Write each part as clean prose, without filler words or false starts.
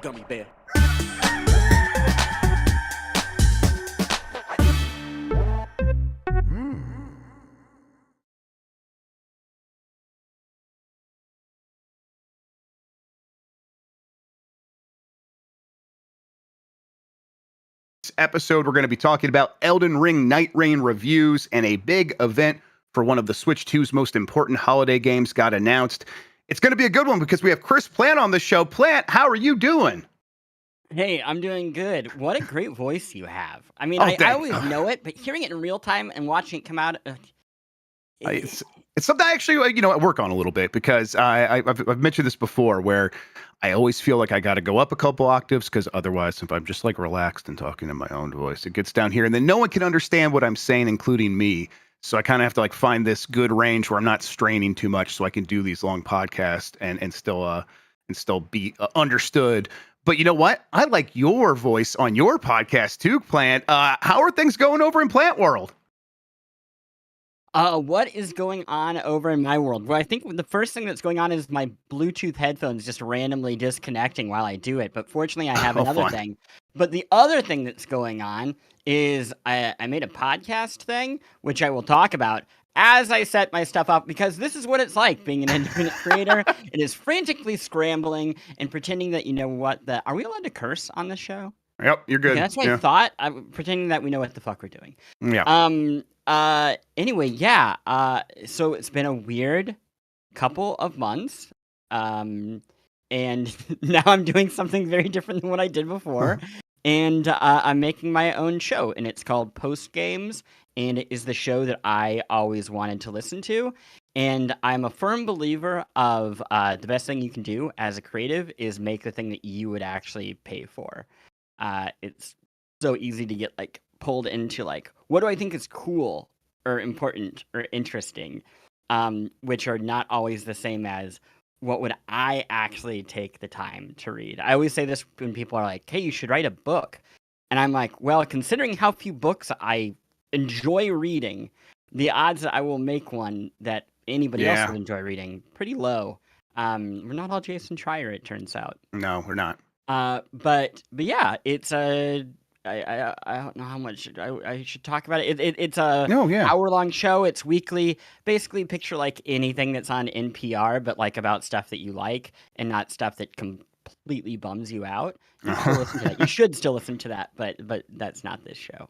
gummy bear. Episode, we're going to be talking about Elden Ring Nightreign reviews, and a big event for one of the Switch 2's most important holiday games got announced. It's going to be a good one because we have Chris Plante on the show. Plante, how are you doing? Hey, I'm doing good. What a great voice you have. I mean, Oh, I thank always know it, but hearing it in real time and watching it come out, It's something I actually, I work on a little bit because I've mentioned this before where I always feel like I got to go up a couple octaves because otherwise, if I'm just like relaxed and talking in my own voice, it gets down here and then no one can understand what I'm saying, including me. So I kind of have to like find this good range where I'm not straining too much so I can do these long podcasts and still be understood. But you know what? I like your voice on your podcast too, Plant. How are things going over in Plant World? what is going on over in my world? Well, I think the first thing that's going on is my Bluetooth headphones just randomly disconnecting while I do it. But fortunately, I have Oh, another fun. thing. But the other thing that's going on is I made a podcast thing, which I will talk about as I set my stuff up, because this is what it's like being an independent creator. It is frantically scrambling and pretending that you know what the. Are we allowed to curse on this show? Yep, you're Okay, good. that's what I Yeah. thought. I'm pretending that we know what the fuck we're doing. Yeah. Anyway, yeah. So it's been a weird couple of months. Um, and now I'm doing something very different than what I did before. And I'm making my own show, and it's called Post Games, and it is the show that I always wanted to listen to. And I'm a firm believer of the best thing you can do as a creative is make the thing that you would actually pay for. It's so easy to get like pulled into like, what do I think is cool or important or interesting, which are not always the same as what would I actually take the time to read. I always say this when people are like, hey, you should write a book. And I'm like, well, considering how few books I enjoy reading, the odds that I will make one that anybody else Yeah. would enjoy reading, pretty low. We're not all Jason Schreier, it turns out. No, we're not. But yeah, it's a. I don't know how much I should talk about it. It's a No, yeah. hour-long show. It's weekly. Basically, picture like anything that's on NPR, but like about stuff that you like and not stuff that completely bums you out. You can still listen to that. You should still listen to that, but that's not this show.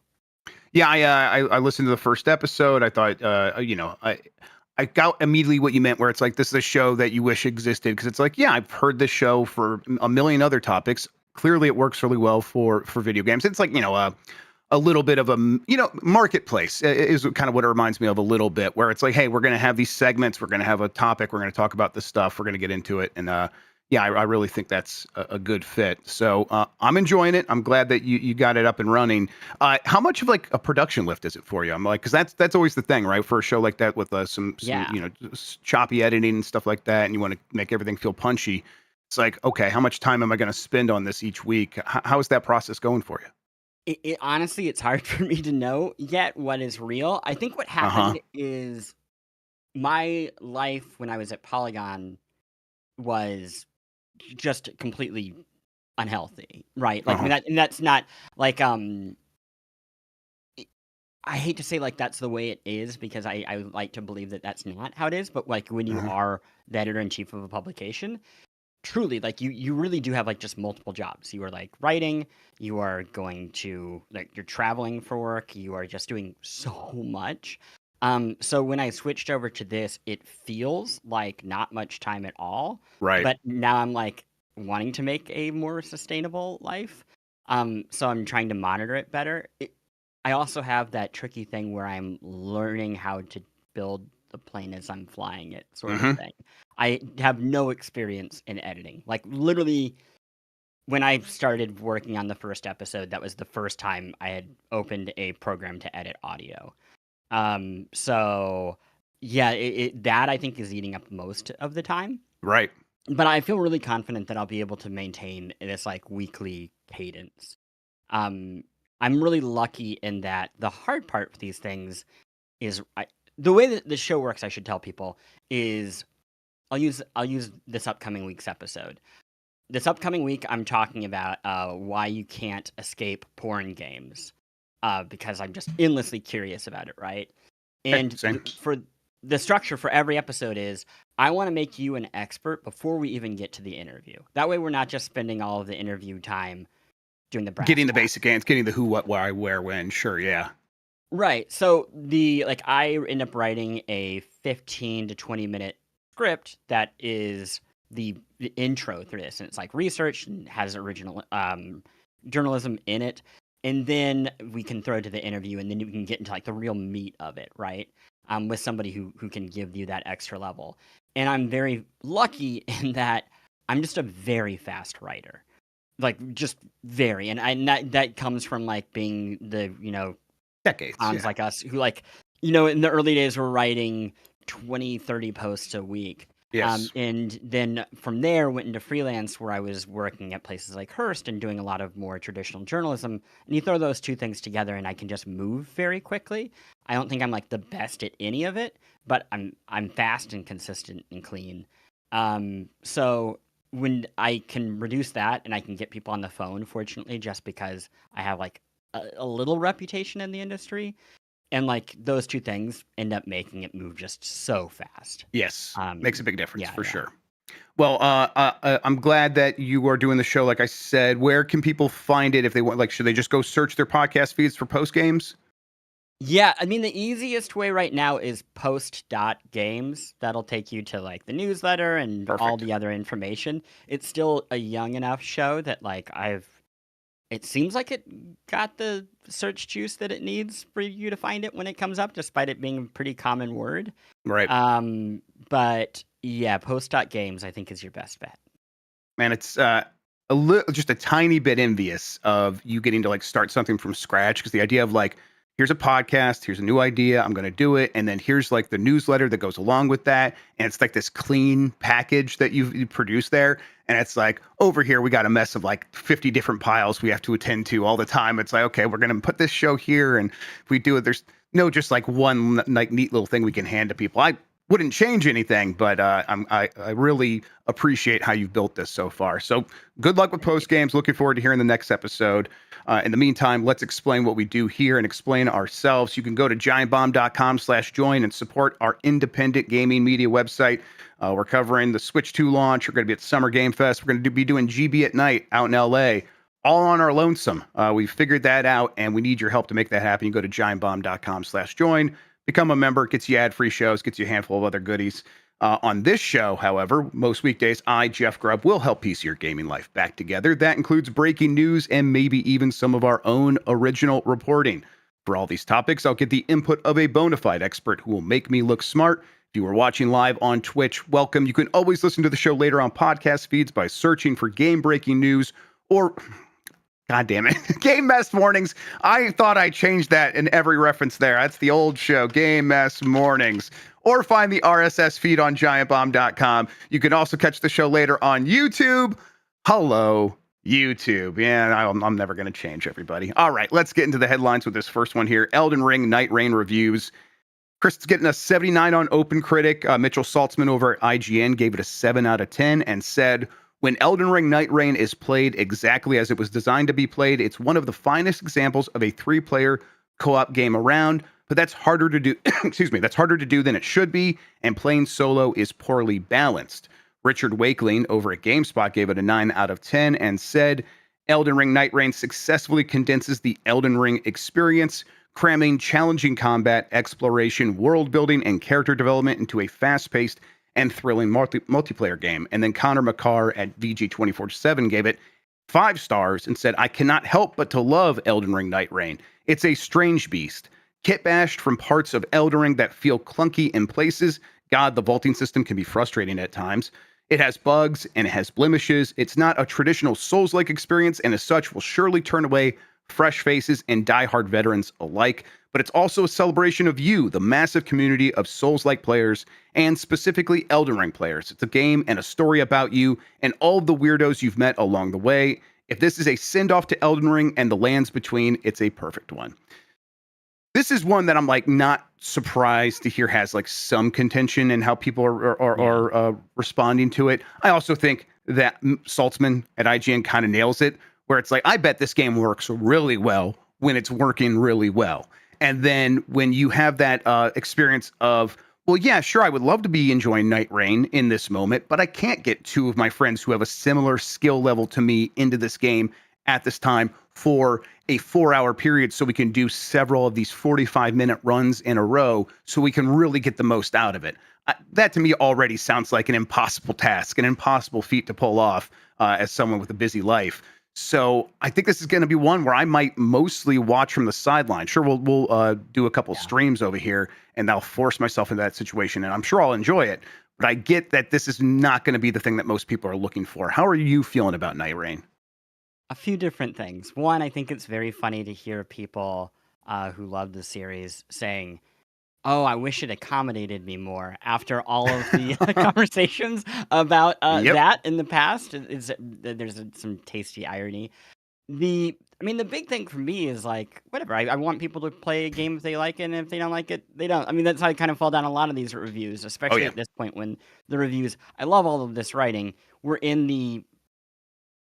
Yeah, I listened to the first episode. I thought, I got immediately what you meant, where it's like this is a show that you wish existed because it's like, yeah, I've heard this show for a million other topics. Clearly, it works really well for video games. It's like a little bit of a marketplace is kind of what it reminds me of a little bit, where it's like, hey, we're going to have these segments, we're going to have a topic, we're going to talk about this stuff, we're going to get into it, and yeah, I really think that's a good fit. So I'm enjoying it. I'm glad that you got it up and running. How much of like a production lift is it for you? I'm like, because that's always the thing, right? For a show like that with some Yeah. choppy editing and stuff like that, and you want to make everything feel punchy. It's like, okay, how much time am I going to spend on this each week? How is that process going for you? It honestly, it's hard for me to know yet what is real. I think what happened is my life when I was at Polygon was just completely unhealthy, right? Like, I mean, that's not like I hate to say like that's the way it is because I like to believe that that's not how it is. But like when you are the editor in chief of a publication, truly, like you really do have like just multiple jobs. You are like writing, you are going to like you're traveling for work, you are just doing so much. So when I switched over to this, it feels like not much time at all. Right. But now I'm like wanting to make a more sustainable life. So I'm trying to monitor it better. I also have that tricky thing where I'm learning how to build the plane as I'm flying it, sort of thing. I have no experience in editing. Like literally, when I started working on the first episode, that was the first time I had opened a program to edit audio. So yeah, that I think is eating up most of the time. Right. But I feel really confident that I'll be able to maintain this like weekly cadence. I'm really lucky in that the hard part for these things is the way that the show works. I should tell people is I'll use this upcoming week's episode. this upcoming week, I'm talking about why you can't escape porn games, because I'm just endlessly curious about it, right? Okay, And same. for the structure for every episode is I want to make you an expert before we even get to the interview. That way, we're not just spending all of the interview time doing the brass Getting the tacks. basic answers, getting the who, what, why, where, when. Sure, yeah. Right. So I end up writing a 15 to 20-minute script that is the intro through this, and it's like research and has original journalism in it, and then we can throw it to the interview, and then we can get into like the real meat of it, right? With somebody who can give you that extra level. And I'm very lucky in that I'm just a very fast writer, like just very, and that comes from like being the Decades, cons yeah. like us who in the early days were writing 20, 30 posts a week. Yes. And then from there went into freelance where I was working at places like Hearst and doing a lot of more traditional journalism. And you throw those two things together and I can just move very quickly. I don't think I'm like the best at any of it, but I'm fast and consistent and clean. So when I can reduce that and I can get people on the phone, fortunately, just because I have like a little reputation in the industry, and like those two things end up making it move just so fast. Yes. Makes a big difference Yeah, for yeah. sure. Well, I'm glad that you are doing the show. Like I said, where can people find it if they want? Like, should they just go search their podcast feeds for post games? Yeah, I mean the easiest way right now is post.games. That'll take you to like the newsletter and all Perfect. the other information. It's still a young enough show that like it seems like it got the search juice that it needs for you to find it when it comes up, despite it being a pretty common word. Right. But yeah, post.games I think is your best bet. Man, it's just a tiny bit envious of you getting to like start something from scratch, because the idea of like, here's a podcast, here's a new idea, I'm going to do it, and then here's like the newsletter that goes along with that, and it's like this clean package that you produce there, and it's like over here we got a mess of like 50 different piles we have to attend to all the time. It's like, okay, we're going to put this show here, and if we do it, there's no just like one like neat little thing we can hand to people. I wouldn't change anything, but I really appreciate how you've built this so far. So good luck with Thank you. post games. Looking forward to hearing the next episode. In the meantime, let's explain what we do here and explain ourselves. You can go to giantbomb.com/join and support our independent gaming media website. We're covering the Switch 2 launch. We're going to be at Summer Game Fest. We're going to be doing GB at night out in LA, all on our lonesome. We've figured that out, and we need your help to make that happen. You go to giantbomb.com/join. Become a member, gets you ad-free shows, gets you a handful of other goodies. On this show, however, most weekdays, I, Jeff Grubb, will help piece your gaming life back together. That includes breaking news and maybe even some of our own original reporting. For all these topics, I'll get the input of a bona fide expert who will make me look smart. If you are watching live on Twitch, welcome. You can always listen to the show later on podcast feeds by searching for game-breaking news or... God damn it. Game Mess Mornings. I thought I changed that in every reference there. That's the old show, Game Mess Mornings. Or find the RSS feed on giantbomb.com. You can also catch the show later on YouTube. Hello, YouTube. Yeah, I'm never going to change, everybody. All right, let's get into the headlines with this first one here. Elden Ring Nightreign reviews. Chris is getting a 79 on OpenCritic. Mitchell Saltzman over at IGN gave it a 7 out of 10 and said, when Elden Ring Nightreign is played exactly as it was designed to be played, it's one of the finest examples of a 3-player co-op game around, but that's harder to do. Excuse me, that's harder to do than it should be, and playing solo is poorly balanced. Richard Wakeling over at GameSpot gave it a 9 out of 10 and said, Elden Ring Nightreign successfully condenses the Elden Ring experience, cramming challenging combat, exploration, world building, and character development into a fast-paced and thrilling multiplayer game. And then Connor McCarr at VG247 gave it 5 stars and said, I cannot help but to love Elden Ring Nightreign. It's a strange beast. Kit bashed from parts of Elden Ring that feel clunky in places. God, the vaulting system can be frustrating at times. It has bugs and it has blemishes. It's not a traditional Souls-like experience, and as such will surely turn away fresh faces and diehard veterans alike. But it's also a celebration of you, the massive community of Souls-like players, and specifically Elden Ring players. It's a game and a story about you and all of the weirdos you've met along the way. If this is a send-off to Elden Ring and the lands between, it's a perfect one. This is one that I'm like not surprised to hear has like some contention in how people are responding to it. I also think that Saltzman at IGN kind of nails it, where it's like, I bet this game works really well when it's working really well. And then when you have that experience of, well, yeah, sure, I would love to be enjoying Nightreign in this moment, but I can't get two of my friends who have a similar skill level to me into this game at this time for a 4-hour period so we can do several of these 45-minute runs in a row so we can really get the most out of it. That to me already sounds like an impossible task, an impossible feat to pull off as someone with a busy life. So I think this is going to be one where I might mostly watch from the sideline. Sure, we'll do a couple streams over here, and I'll force myself into that situation, and I'm sure I'll enjoy it. But I get that this is not going to be the thing that most people are looking for. How are you feeling about Nightreign? A few different things. One, I think it's very funny to hear people who love the series saying, "Oh, I wish it accommodated me more." After all of the conversations about that in the past, there's some tasty irony. I mean, the big thing for me is like, whatever. I want people to play a game if they like it, and if they don't like it, they don't. I mean, that's how I kind of fall down a lot of these reviews, especially at this point when the reviews. I love all of this writing. We're in the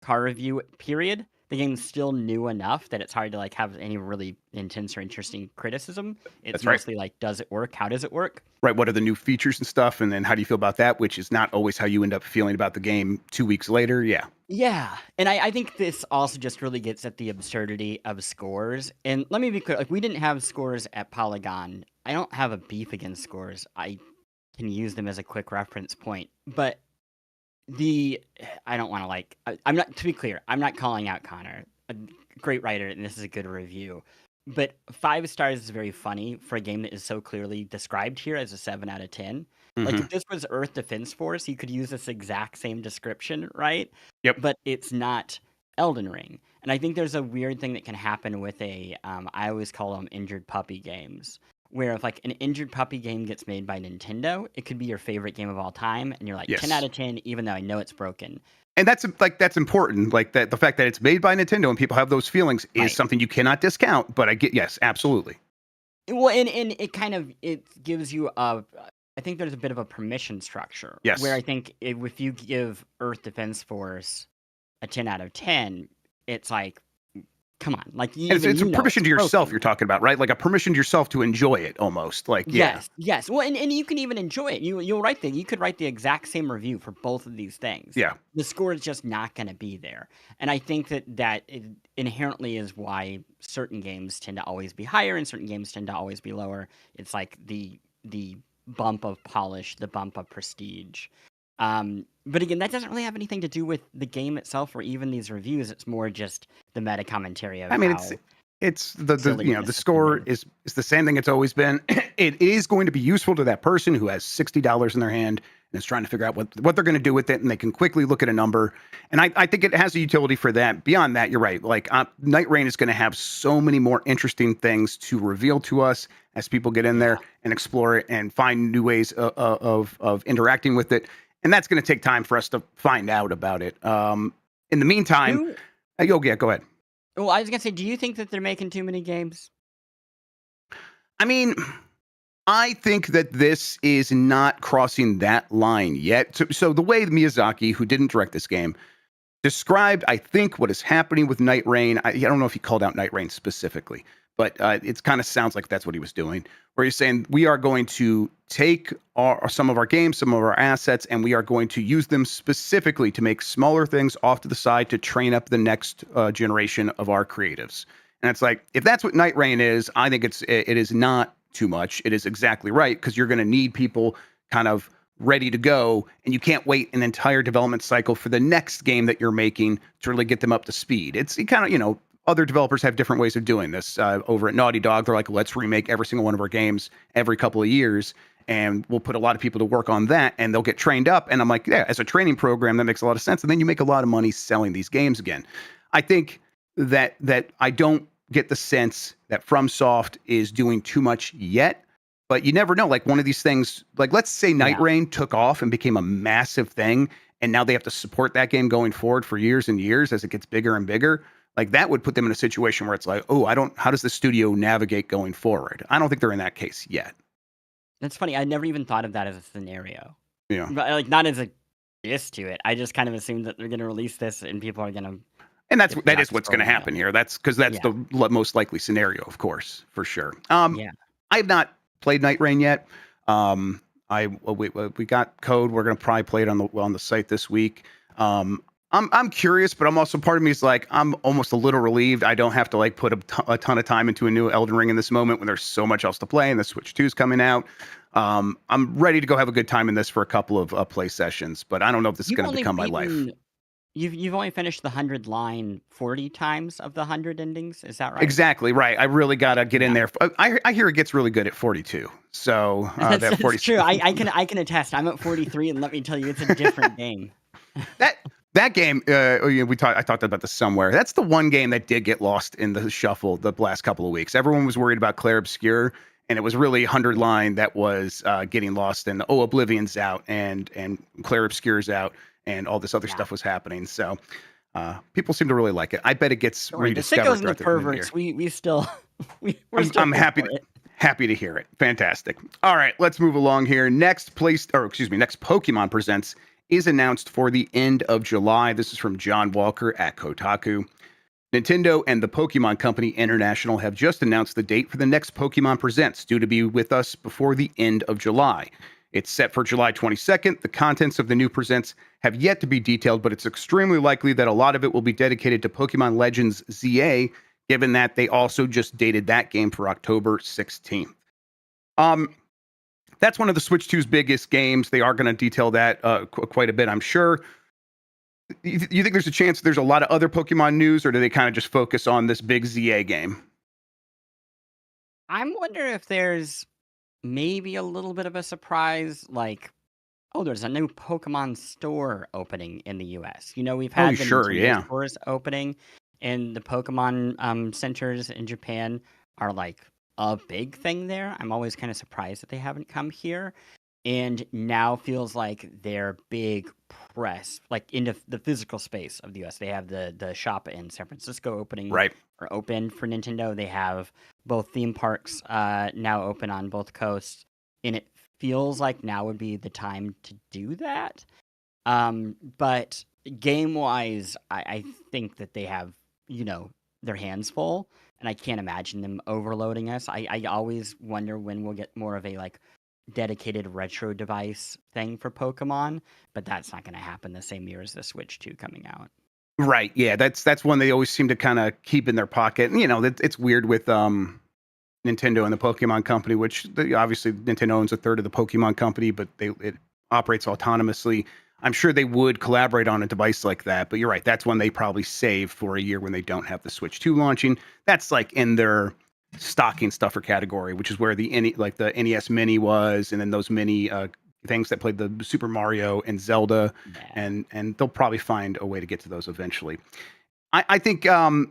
car review period. The game's still new enough that it's hard to like have any really intense or interesting criticism. It's mostly like, does it work? How does it work? Right. What are the new features and stuff? And then how do you feel about that? Which is not always how you end up feeling about the game 2 weeks later. Yeah. Yeah. And I think this also just really gets at the absurdity of scores. And let me be clear, like we didn't have scores at Polygon. I don't have a beef against scores. I can use them as a quick reference point. But I don't want to like, I'm not, to be clear, I'm not calling out Connor, a great writer, and this is a good review. But 5 stars is very funny for a game that is so clearly described here as a 7 out of 10. Like if this was Earth Defense Force, you could use this exact same description, right? Yep. But it's not Elden Ring. And I think there's a weird thing that can happen with I always call them injured puppy games, where if like an injured puppy game gets made by Nintendo, it could be your favorite game of all time, and you're like 10 out of 10, even though I know it's broken. And that's important. Like that, the fact that it's made by Nintendo and people have those feelings is something you cannot discount. But I get, yes, absolutely. Well, and it gives you I think there's a bit of a permission structure. Yes. Where I think if you give Earth Defense Force a 10 out of 10, it's like, come on, like it's a permission to yourself you're talking about, right? Like a permission to yourself to enjoy it, almost. Like yes. Well, and you can even enjoy it. You could write the exact same review for both of these things. Yeah, the score is just not going to be there, and I think that it inherently is why certain games tend to always be higher and certain games tend to always be lower. It's like the bump of polish, the bump of prestige. But again, that doesn't really have anything to do with the game itself or even these reviews. It's more just the meta commentary of it's the score is the same thing it's always been. It is going to be useful to that person who has $60 in their hand and is trying to figure out what they're going to do with it, and they can quickly look at a number. And I think it has a utility for that. Beyond that, you're right. Like Nightreign is going to have so many more interesting things to reveal to us as people get in there and explore it and find new ways of interacting with it. And that's going to take time for us to find out about it. In the meantime, go ahead. Well, I was going to say, do you think that they're making too many games? I mean, I think that this is not crossing that line yet. So the way Miyazaki, who didn't direct this game, described, I think, what is happening with Nightreign. I don't know if he called out Nightreign specifically, but it kind of sounds like that's what he was doing, where he's saying we are going to take some of our games, some of our assets, and we are going to use them specifically to make smaller things off to the side to train up the next generation of our creatives. And it's like, if that's what Nightreign is, I think it is not too much. It is exactly right, because you're going to need people kind of ready to go, and you can't wait an entire development cycle for the next game that you're making to really get them up to speed. It's kind of, other developers have different ways of doing this. Over at Naughty Dog, they're like, let's remake every single one of our games every couple of years, and we'll put a lot of people to work on that, and they'll get trained up. And I'm like, yeah, as a training program, that makes a lot of sense. And then you make a lot of money selling these games again. I think that I don't get the sense that FromSoft is doing too much yet, but you never know. Like one of these things, like let's say Nightreign took off and became a massive thing, and now they have to support that game going forward for years and years as it gets bigger and bigger. like that would put them in a situation where it's like, oh, how does the studio navigate going forward? I don't think they're in that case yet. That's funny. I never even thought of that as a scenario. Yeah. But, like, not as a diss to it. I just kind of assumed that they're gonna release this and people are gonna And get that is back to what's square going to one happen again. here. That's because that's Yeah. the most likely scenario, of course, for sure. Yeah. I have not played Nightreign yet. We got code. We're going to probably play it on the site this week. I'm curious, but I'm also, part of me is like, I'm almost a little relieved I don't have to like put a ton of time into a new Elden Ring in this moment when there's so much else to play and the Switch 2 is coming out. I'm ready to go have a good time in this for a couple of play sessions, but I don't know if this is You've going to only become my life. beaten you've only finished the 100 line 40 times of the 100 endings, is that right? Exactly right. I really got to get in Yeah. there. I hear it gets really good at 42. So that That's 40 true. I can attest. I'm at 43, and let me tell you, it's a different game. that that game I talked about this somewhere. That's the one game that did get lost in the shuffle the last couple of weeks. Everyone was worried about Clair Obscur, and it was really 100 line that was getting lost, and Oblivion's out and Clair Obscur's out and all this other Yeah. stuff was happening. So people seem to really like it. I bet it gets Don't worry, the rediscovered sickos and the throughout the end of the year. perverts, we still we're still I'm here happy for it. happy to hear it. Fantastic. All right, let's move along here. Next Pokemon Presents is announced for the end of July. This is from John Walker at Kotaku. Nintendo and the Pokemon Company International have just announced the date for the next Pokemon Presents, due to be with us before the end of July. It's set for July 22nd. The contents of the new Presents have yet to be detailed, but it's extremely likely that a lot of it will be dedicated to Pokemon Legends ZA, given that they also just dated that game for October 16th. That's one of the Switch 2's biggest games. They are going to detail that quite a bit, I'm sure. You think there's a chance there's a lot of other Pokemon news, or do they kind of just focus on this big ZA game? I'm wondering if there's maybe a little bit of a surprise, like, oh, there's a new Pokemon store opening in the US. You know, we've Oh, had the sure, Nintendo yeah. stores opening, and the Pokemon centers in Japan are like a big thing there. I'm always kind of surprised that they haven't come here. And now feels like their big press, like into the physical space of the US. They have the shop in San Francisco opening Right. or open for Nintendo. They have both theme parks now open on both coasts, and it feels like now would be the time to do that. But game wise, I think that they have, their hands full, and I can't imagine them overloading us. I always wonder when we'll get more of a like dedicated retro device thing for Pokemon, but that's not going to happen the same year as the Switch 2 coming out. Right. Yeah, that's one they always seem to kind of keep in their pocket. And, it's weird with Nintendo and the Pokemon Company, which obviously Nintendo owns a third of the Pokemon Company, but it operates autonomously. I'm sure they would collaborate on a device like that, but you're right. That's one they probably save for a year when they don't have the Switch 2 launching. That's like in their stocking stuffer category, which is where the NES Mini was, and then those mini things that played the Super Mario and Zelda, Yeah. and they'll probably find a way to get to those eventually. I think we are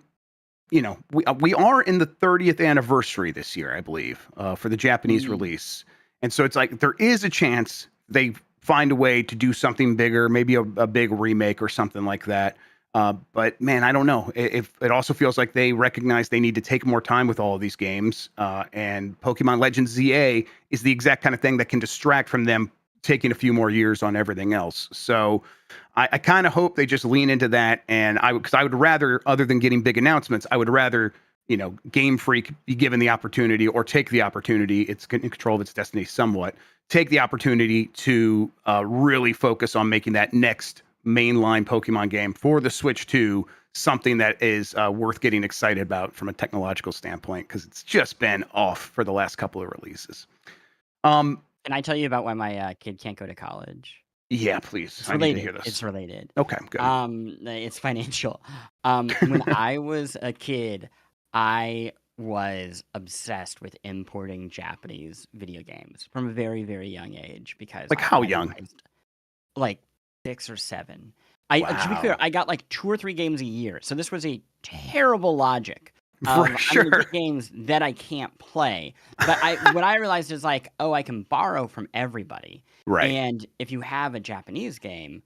in the 30th anniversary this year, I believe, for the Japanese Mm. release, and so it's like there is a chance they find a way to do something bigger, maybe a big remake or something like that. But man, I don't know. If it also feels like they recognize they need to take more time with all of these games, and Pokemon Legends ZA is the exact kind of thing that can distract from them taking a few more years on everything else. So I kind of hope they just lean into that, and because I would rather, other than getting big announcements, I would rather Game Freak be given the opportunity, or take the opportunity. It's in control of its destiny somewhat. Take the opportunity to really focus on making that next mainline Pokemon game for the Switch 2 something that is worth getting excited about from a technological standpoint, because it's just been off for the last couple of releases. Can I tell you about why my kid can't go to college? Yeah, please. It's I need to hear related. this. It's related. Okay, good. It's financial. When I was a kid, I was obsessed with importing Japanese video games from a very, very young age because Like, I how young? idolized like 6 or 7. To be clear, Wow. I got like 2 or 3 games a year. So this was a terrible logic For of I'm gonna sure. get games that I can't play. But what I realized is like, oh, I can borrow from everybody. Right. And if you have a Japanese game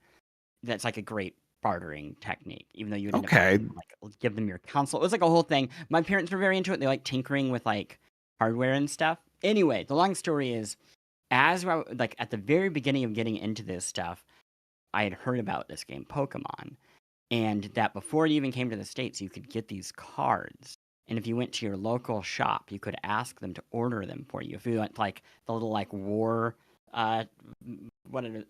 that's like a great bartering technique, even though you would end up Okay. having to, like, give them your console. It was like a whole thing. My parents were very into it. They like tinkering with like hardware and stuff. Anyway, the long story is, like at the very beginning of getting into this stuff, I had heard about this game, Pokemon, and that before it even came to the States, you could get these cards. And if you went to your local shop, you could ask them to order them for you. If you went to, like, the little, like, war, uh, what are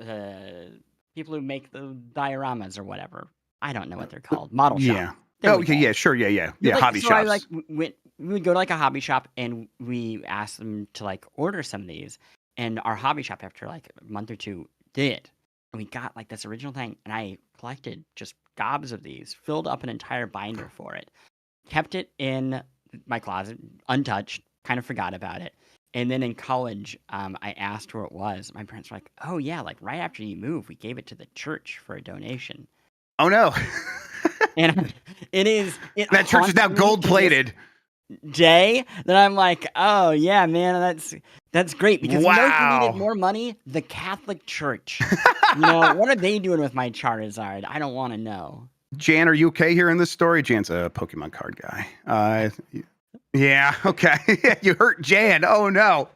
people who make the dioramas or whatever. I don't know what they're called. Model shop. Yeah. There Oh, we okay. go. Yeah. Sure. Yeah. Like, Hobby so I, shops. like, we would go to, like, a hobby shop, and we asked them to, like, order some of these. And our hobby shop, after, like, a month or two, did. And we got, like, this original thing, and I collected just gobs of these, filled up an entire binder for it, kept it in my closet, untouched, kind of forgot about it. And then in college, I asked where it was. My parents were like, "Oh yeah, like right after you moved, we gave it to the church for a donation." Oh no. And it That church is now haunts me gold to this plated. day that I'm like, "Oh yeah, man, that's great." Because you know who needed Wow. more money? The Catholic Church. What are they doing with my Charizard? I don't want to know. Jan, are you okay here in this story? Jan's a Pokemon card guy. Yeah, okay. You hurt Jan. Oh no.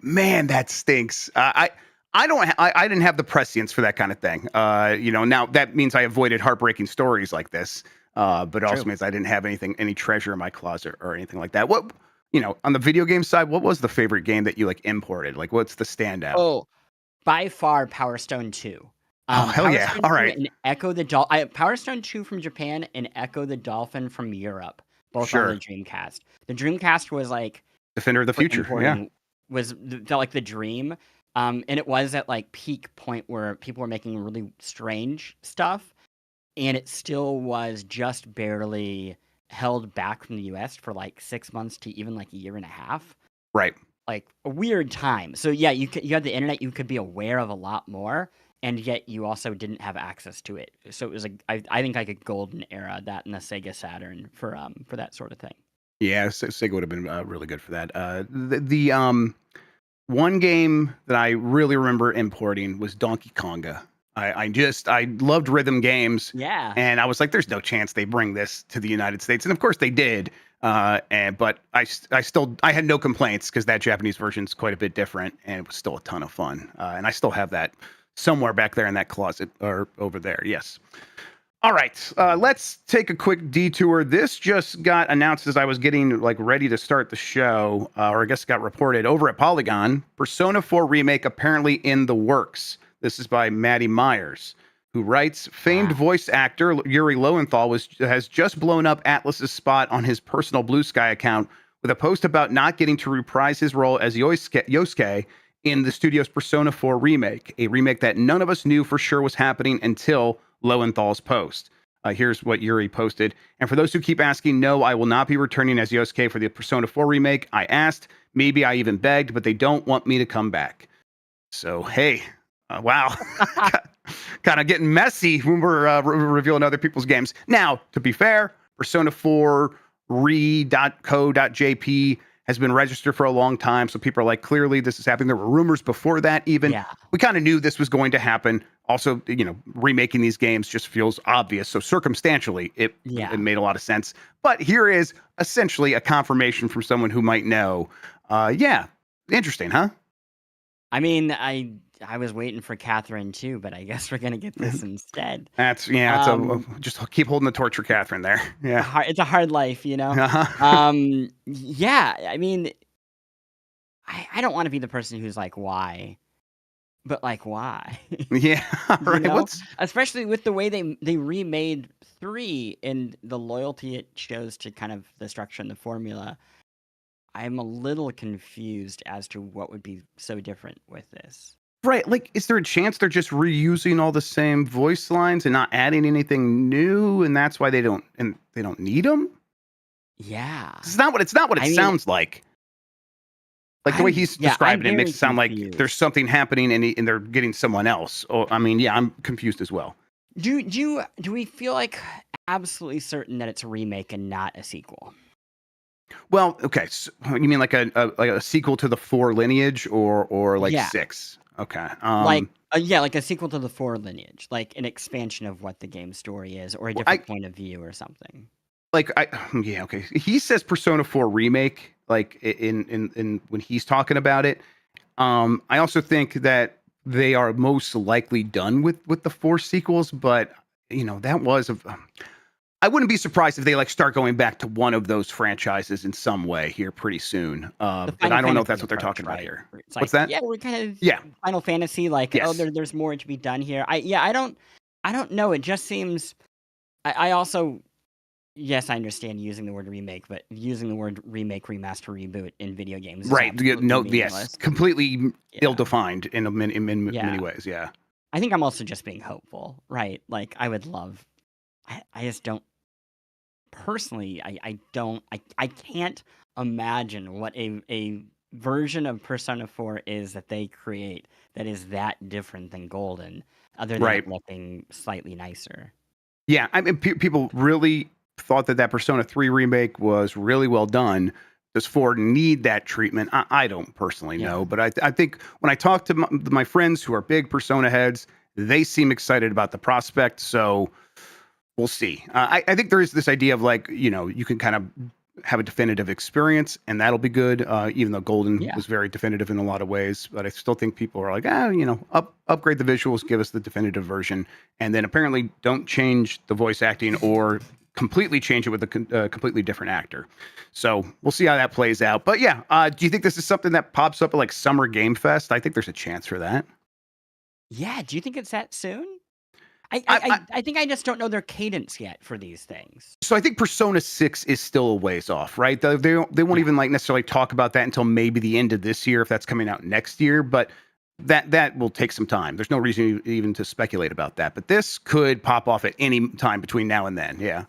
Man, that stinks. I didn't have the prescience for that kind of thing. Now that means I avoided heartbreaking stories like this. But it also True. means I didn't have any treasure in my closet or anything like that. What, on the video game side, what was the favorite game that you like imported? Like, what's the standout? Oh, by far, Power Stone 2. Oh, hell Power yeah. Stone All 2 right. and Power Stone 2 from Japan and Echo the Dolphin from Europe, both on the Sure. Dreamcast. The Dreamcast was like, Defender of the for Future. Yeah. importing, felt like the dream. And it was at like peak point where people were making really strange stuff, and it still was just barely held back from the US for like 6 months to even like a year and a half. Right. Like a weird time. So yeah, you had the internet, you could be aware of a lot more, and yet you also didn't have access to it. So it was like I think like a golden era, that and the Sega Saturn for that sort of thing. Yeah, Sega would have been really good for that. The one game that I really remember importing was Donkey Konga. I loved rhythm games, Yeah. and I was like, "There's no chance they bring this to the United States," and of course they did. But I had no complaints because that Japanese version is quite a bit different, and it was still a ton of fun. And I still have that somewhere back there in that closet or over there. Yes. All right, let's take a quick detour. This just got announced as I was getting like ready to start the show, or I guess got reported over at Polygon. Persona 4 remake apparently in the works. This is by Maddie Myers, who writes, famed voice actor Yuri Lowenthal has just blown up Atlas's spot on his personal Blue Sky account with a post about not getting to reprise his role as Yosuke in the studio's Persona 4 remake, a remake that none of us knew for sure was happening until Lowenthal's post. Here's what Yuri posted. And for those who keep asking, no, I will not be returning as Yosuke for the Persona 4 remake. I asked, maybe I even begged, but they don't want me to come back. So, hey, wow. Kind of getting messy when we're revealing other people's games. Now, to be fair, Persona 4 re.co.jp has been registered for a long time. So people are like, clearly this is happening. There were rumors before that even. Yeah. We kind of knew this was going to happen. Also, remaking these games just feels obvious. So circumstantially, it made a lot of sense. But here is essentially a confirmation from someone who might know. Yeah, interesting, huh? I mean, I was waiting for Catherine too, but I guess we're gonna get this instead. Just keep holding the torch for Catherine there. Yeah, It's a hard life, Uh-huh. Yeah, I mean, I don't want to be the person who's like, why? But like, why? Yeah, right. Especially with the way they remade 3 and the loyalty it shows to kind of the structure and the formula. I'm a little confused as to what would be so different with this. Right, like, is there a chance they're just reusing all the same voice lines and not adding anything new, and that's why they don't need them? Yeah, It's not what it sounds like. Like the way he's describing it makes it sound like there's something happening and they're getting someone else. Oh, I mean, yeah, I'm confused as well. Do we feel like absolutely certain that it's a remake and not a sequel? Well, okay, so you mean like a sequel to the 4 lineage or like 6? Okay, like Yeah, like a sequel to the 4 lineage, like an expansion of what the game story is, or a Well, I different point of view or something. like I yeah, okay. He says Persona 4 remake, like in when he's talking about it. I also think that they are most likely done with the 4 sequels, but that was a I wouldn't be surprised if they like start going back to one of those franchises in some way here pretty soon. The But Final I don't know if Fantasy that's what they're approach, talking about right? here. Where it's What's like, that? yeah, we're kind of Yeah. Final Fantasy, like, oh, Yes. there's more to be done here. I don't know. It just seems. I also, yes, I understand using the word remake, but using the word remake, remaster, reboot in video games is Right. absolutely No, yes. meaningless. Completely Yeah, ill-defined in yeah. many ways. Yeah. I think I'm also just being hopeful, right? Like, I would love. I just don't personally. I don't. I can't imagine what a version of Persona 4 is that they create that is that different than Golden, other than it Right. looking slightly nicer. Yeah, I mean, people really thought that Persona 3 remake was really well done. Does 4 need that treatment? I don't personally Yeah. know, but I think when I talk to my friends who are big Persona heads, they seem excited about the prospect. So we'll see. I think there is this idea of like, you can kind of have a definitive experience, and that'll be good. Even though Golden Yeah. was very definitive in a lot of ways, but I still think people are like, upgrade the visuals, give us the definitive version, and then apparently don't change the voice acting or completely change it with a completely different actor. So we'll see how that plays out. But yeah, do you think this is something that pops up at like Summer Game Fest? I think there's a chance for that. Yeah, do you think it's that soon? I I I, I I think I just don't know their cadence yet for these things. So I think Persona 6 is still a ways off, right? They won't Yeah. even like necessarily talk about that until maybe the end of this year if that's coming out next year, but that will take some time. There's no reason even to speculate about that, but this could pop off at any time between now and then. Yeah.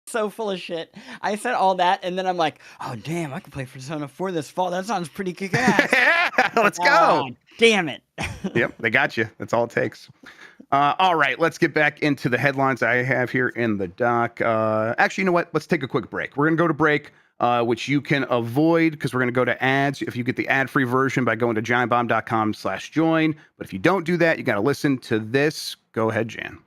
So full of shit. I said all that, and then I'm like, "Oh, damn, I could play Persona 4 this fall. That sounds pretty kick-ass." Like, Let's "Ah, go. damn it." Yep, they got you. That's all it takes. All right, let's get back into the headlines I have here in the doc. Actually, you know what? Let's take a quick break. We're going to go to break, which you can avoid because we're going to go to ads if you get the ad-free version by going to giantbomb.com/join. But if you don't do that, you got to listen to this. Go ahead, Jan.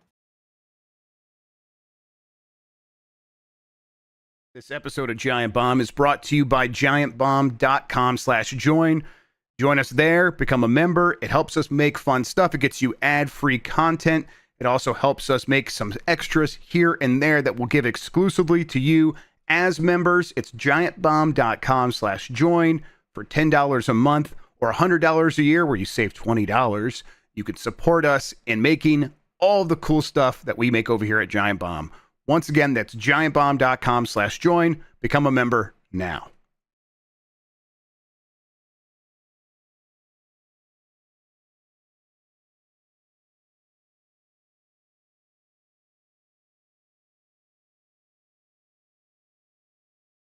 This episode of Giant Bomb is brought to you by giantbomb.com/join. Join us there, become a member. It helps us make fun stuff. It gets you ad-free content. It also helps us make some extras here and there that we'll give exclusively to you as members. It's giantbomb.com/join for $10 a month or $100 a year where you save $20. You can support us in making all the cool stuff that we make over here at Giant Bomb. Once again, that's giantbomb.com/join. Become a member now.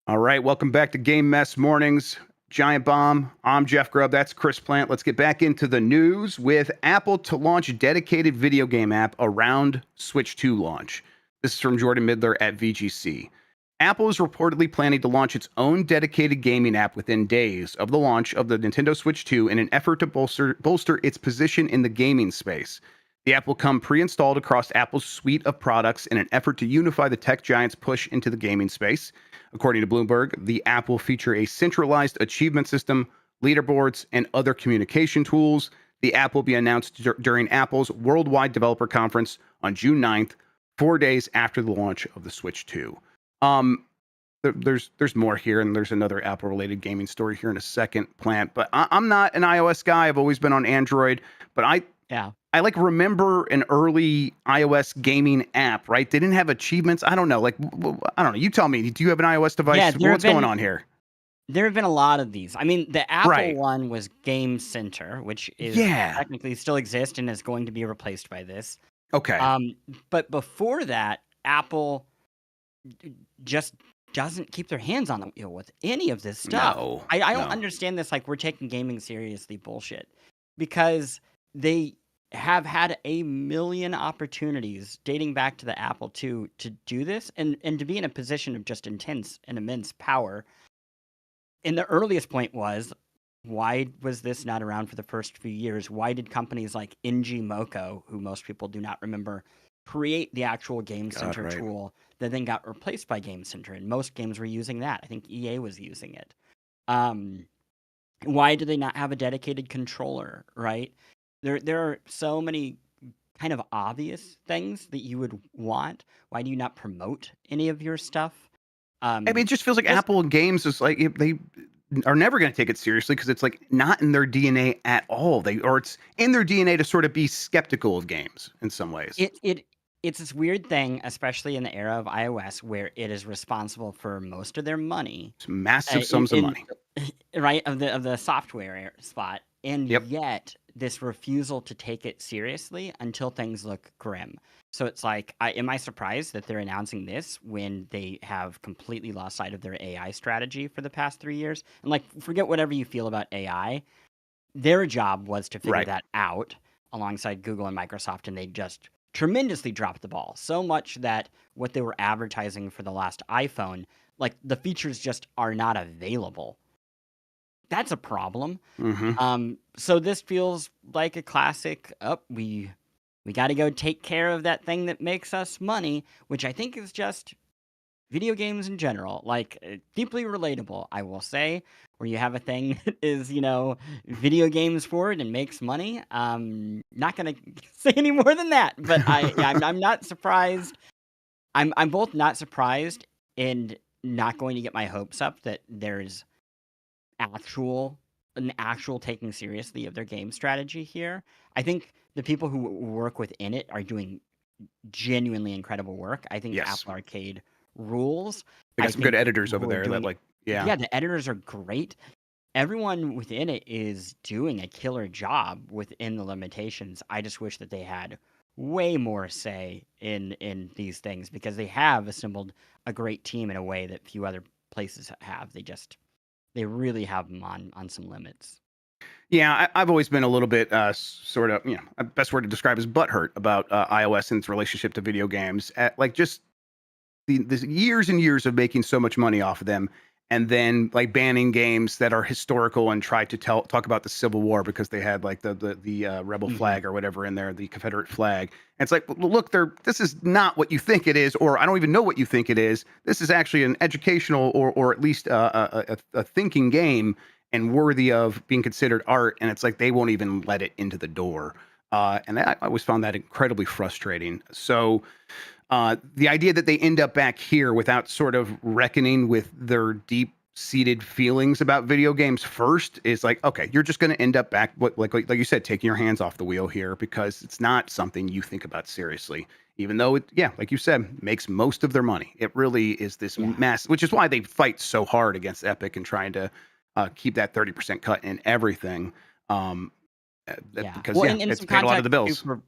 All right, welcome back to Game Mess Mornings. Giant Bomb. I'm Jeff Grubb. That's Chris Plante. Let's get back into the news with Apple to launch a dedicated video game app around Switch 2 launch. This is from Jordan Midler at VGC. Apple is reportedly planning to launch its own dedicated gaming app within days of the launch of the Nintendo Switch 2 in an effort to bolster its position in the gaming space. The app will come pre-installed across Apple's suite of products in an effort to unify the tech giant's push into the gaming space. According to Bloomberg, the app will feature a centralized achievement system, leaderboards, and other communication tools. The app will be announced during Apple's Worldwide Developer Conference on June 9th, 4 days after the launch of the Switch 2. There's more here, and there's another Apple-related gaming story here in a second, Plant. But I'm not an iOS guy. I've always been on Android. But Yeah. I like remember an early iOS gaming app, right? They didn't have achievements. I don't know. Like, I don't know. You tell me. Do you have an iOS device? Yeah, What's going on here? there have been a lot of these. I mean, the Apple Right. one was Game Center, which is Yeah. technically still exists and is going to be replaced by this. Okay. But before that, Apple just doesn't keep their hands on the wheel with any of this stuff. No. I don't No. understand this, like, we're taking gaming seriously bullshit, because they have had a million opportunities dating back to the Apple II to do this and to be in a position of just intense and immense power. And the earliest point was why was this not around for the first few years? Why did companies like Moko, who most people do not remember, create the actual Game God, Center right. tool that then got replaced by Game Center? And most games were using that. I think EA was using it. Um, why do they not have a dedicated controller, right? There are so many kind of obvious things that you would want. Why do you not promote any of your stuff? I mean, it just feels like Just Apple and games is like they are never going to take it seriously because it's like not in their DNA at all. It's in their DNA to sort of be skeptical of games in some ways. it's this weird thing, especially in the era of iOS, where it is responsible for most of their money, It's massive sums of in money. right of the software spot, and Yep. yet this refusal to take it seriously until things look grim. So it's like, am I surprised that they're announcing this when they have completely lost sight of their AI strategy for the past 3 years? And like, forget whatever you feel about AI. Their job was to figure Right. that out alongside Google and Microsoft, and they just tremendously dropped the ball. So much that what they were advertising for the last iPhone, like the features just are not available. That's a problem. Hmm. So this feels like a classic. We got to go take care of that thing that makes us money, which I think is just video games in general, like deeply relatable, I will say, where you have a thing that is, video games forward and makes money. Not gonna say any more than that, but I'm not surprised. I'm both not surprised and not going to get my hopes up that there's actual an actual taking seriously of their game strategy here. I think the people who work within it are doing genuinely incredible work. I think Yes. Apple Arcade rules. They I got some good think the editors people over who are there that doing it, like, yeah. yeah, the editors are great. Everyone within it is doing a killer job within the limitations. I just wish that they had way more say in these things because they have assembled a great team in a way that few other places have. They really have them on some limits. Yeah, I've always been a little bit sort of, best word to describe is butthurt about iOS and its relationship to video games. Like just the years and years of making so much money off of them, and then like banning games that are historical and try to talk about the Civil War because they had like the rebel Hmm. flag or whatever in there, the Confederate flag. And it's like, look, this is not what you think it is, or I don't even know what you think it is. This is actually an educational or at least a thinking game and worthy of being considered art. And it's like they won't even let it into the door. I always found that incredibly frustrating. So the idea that they end up back here without sort of reckoning with their deep seated feelings about video games first is like, okay, you're just going to end up back, like you said, taking your hands off the wheel here because it's not something you think about seriously. Even though it, yeah, like you said, makes most of their money. It really is this Yeah, mass, which is why they fight so hard against Epic and trying to keep that 30% cut in everything. Um, yeah. because Well, yeah, in it's some paid a lot of the context too, bills. for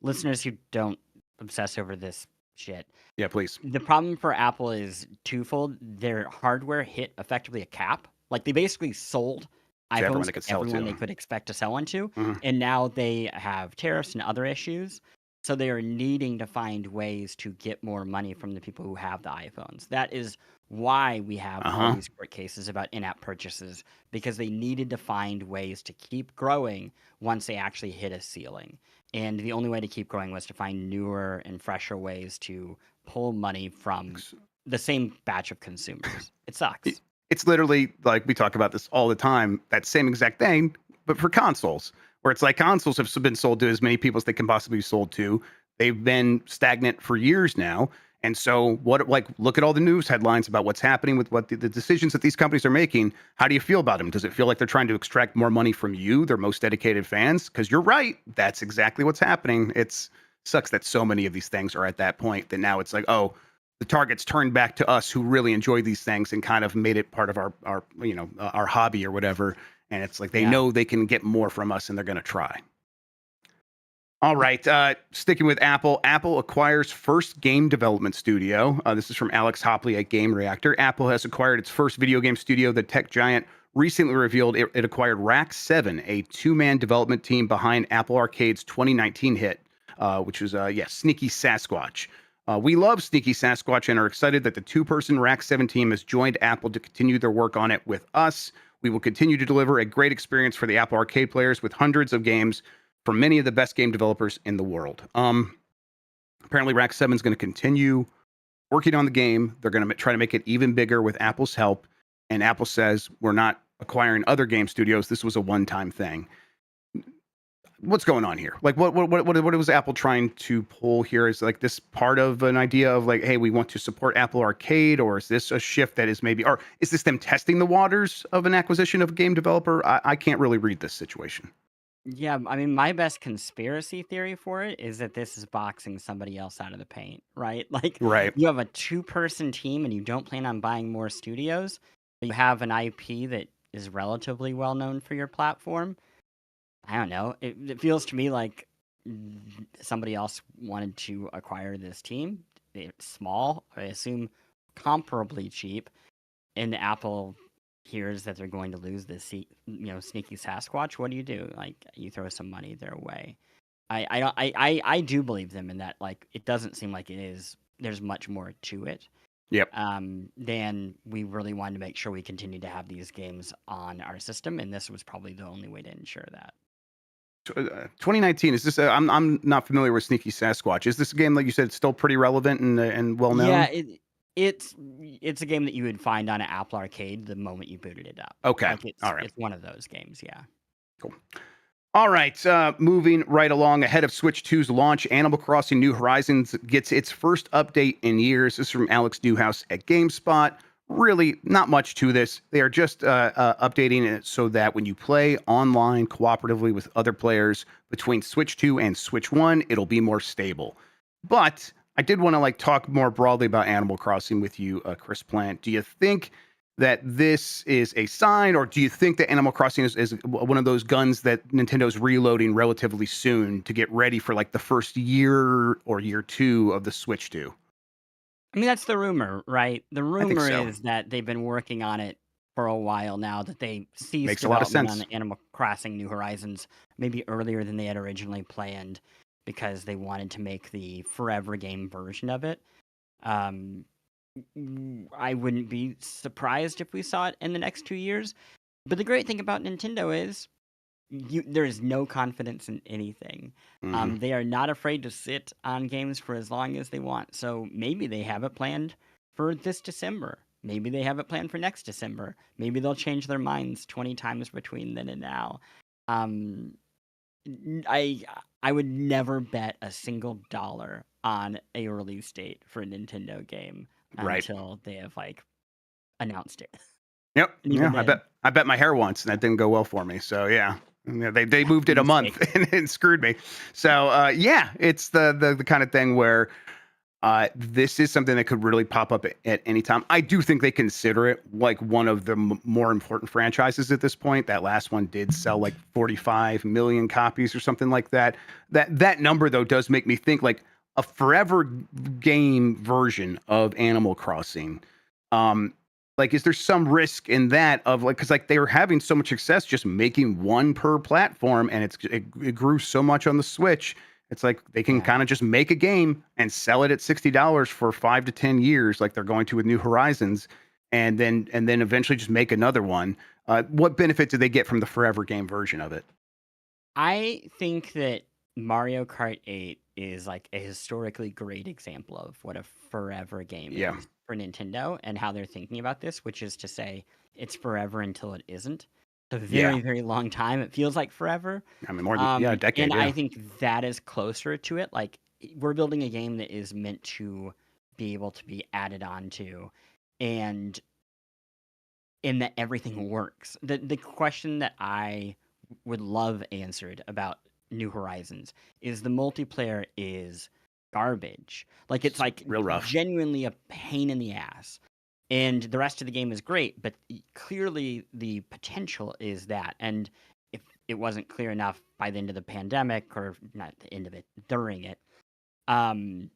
listeners who don't obsess over this shit. Yeah, please. The problem for Apple is twofold. Their hardware hit effectively a cap. Like they basically sold To everyone iPhones they to could sell everyone to. they could expect to sell one to, Mhm. and now they have tariffs and other issues. So they are needing to find ways to get more money from the people who have the iPhones. That is why we have all Uh-huh. these court cases about in-app purchases because they needed to find ways to keep growing once they actually hit a ceiling. And the only way to keep growing was to find newer and fresher ways to pull money from the same batch of consumers. It It- sucks. It's literally like we talk about this all the time, that same exact thing, but for consoles, where it's like consoles have been sold to as many people as they can possibly be sold to. They've been stagnant for years now. And so, like, look at all the news headlines about what's happening with what the decisions that these companies are making. How do you feel about them? Does it feel like they're trying to extract more money from you, their most dedicated fans? Because you're right. That's exactly what's happening. It's sucks that so many of these things are at that point that now it's like, oh, the target's turned back to us who really enjoy these things and kind of made it part of our hobby or whatever. And it's like they Yeah. know they can get more from us and they're going to try. All right, sticking with Apple. Apple acquires first game development studio. This is from Alex Hopley at Game Reactor. Apple has acquired its first video game studio. The tech giant recently revealed it acquired Rack 7, a two-man development team behind Apple Arcade's 2019 hit, which was, Sneaky Sasquatch. We love Sneaky Sasquatch and are excited that the two-person Rack 7 team has joined Apple to continue their work on it with us. We will continue to deliver a great experience for the Apple Arcade players with hundreds of games from many of the best game developers in the world. Apparently, Rack 7 is going to continue working on the game. They're going to try to make it even bigger with Apple's help. And Apple says, we're not acquiring other game studios. This was a one-time thing. What's going on here? Like, what was Apple trying to pull here? Is like this part of an idea of like, hey, we want to support Apple Arcade, or is this a shift that is maybe, or is this them testing the waters of an acquisition of a game developer? I can't really read this situation. Yeah, I mean, my best conspiracy theory for it is that this is boxing somebody else out of the paint, right? Like, Right. you have a two-person team and you don't plan on buying more studios, but you have an IP that is relatively well known for your platform. I don't know. It feels to me like somebody else wanted to acquire this team. It's small, I assume comparably cheap, and Apple hears that they're going to lose this sneaky Sasquatch. What do you do? Like, you throw some money their way. I do believe them in that. Like, it doesn't seem like there's much more to it. Yep. Then we really wanted to make sure we continue to have these games on our system, and this was probably the only way to ensure that. 2019, is this I'm not familiar with Sneaky Sasquatch. Is this a game, like you said, still pretty relevant and well known? Yeah, it's a game that you would find on an Apple Arcade the moment you booted it up. Okay. Like, All right. it's one of those games, yeah. Cool. All right, moving right along. Ahead of Switch 2's launch, Animal Crossing New Horizons gets its first update in years. This is from Alex Newhouse at GameSpot. Really, not much to this. They are just updating it so that when you play online cooperatively with other players between Switch 2 and Switch 1, it'll be more stable. But I did want to talk more broadly about Animal Crossing with you, Chris Plante. Do you think that this is a sign, or do you think that Animal Crossing is one of those guns that Nintendo's reloading relatively soon to get ready for the first year or year two of the Switch 2? I mean, that's the rumor, right? The I think rumor so. is that they've been working on it for a while now, that they ceased Makes a lot of development sense. on Animal Crossing New Horizons maybe earlier than they had originally planned because they wanted to make the forever game version of it. I wouldn't be surprised if we saw it in the next 2 years. But the great thing about Nintendo is there is no confidence in anything. Hmm. They are not afraid to sit on games for as long as they want. So maybe they have it planned for this December. Maybe they have it planned for next December. Maybe they'll change their minds 20 times between then and now. Um, I would never bet a single dollar on a release date for a Nintendo game Right. until they have announced it. Yep. And Yeah. even then, I bet my hair once, and that didn't go well for me. So yeah. Yeah, they moved it a month mistake. and screwed me. So yeah, it's the kind of thing where this is something that could really pop up at any time. I do think they consider it like one of the more important franchises at this point. That last one did sell 45 million copies or something like that. That number though does make me think a forever game version of Animal Crossing. Um, is there some risk in that of because they were having so much success just making one per platform, and it grew so much on the Switch. It's like they can Yeah. kind of just make a game and sell it at $60 for 5 to 10 years, like they're going to with New Horizons, and then eventually just make another one. What benefit do they get from the forever game version of it? I think that Mario Kart 8 is a historically great example of what a forever game Yeah, is for Nintendo and how they're thinking about this, which is to say it's forever until it isn't. It's a yeah. very, very long time. It feels like forever. I mean, more than a decade. And Yeah, I think that is closer to it. Like, we're building a game that is meant to be able to be added on to, and in that everything works. The question that I would love answered about New Horizons is the multiplayer is garbage. Like, it's real rough. genuinely a pain in the ass. And the rest of the game is great, but clearly the potential is that. And if it wasn't clear enough by the end of the pandemic, or not the end of it, during it, um,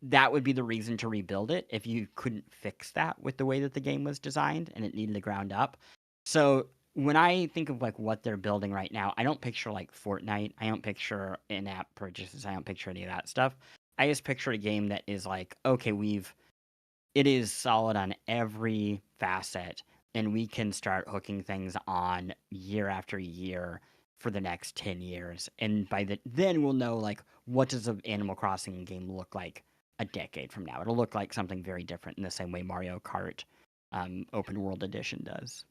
that would be the reason to rebuild it if you couldn't fix that with the way that the game was designed and it needed to ground up. So when I think of what they're building right now, I don't picture Fortnite. I don't picture in-app purchases. I don't picture any of that stuff. I just picture a game that is okay, we've it is solid on every facet, and we can start hooking things on year after year for the next 10 years. And then we'll know like what does an Animal Crossing game look like a decade from now. It'll look like something very different in the same way Mario Kart Open World Edition does.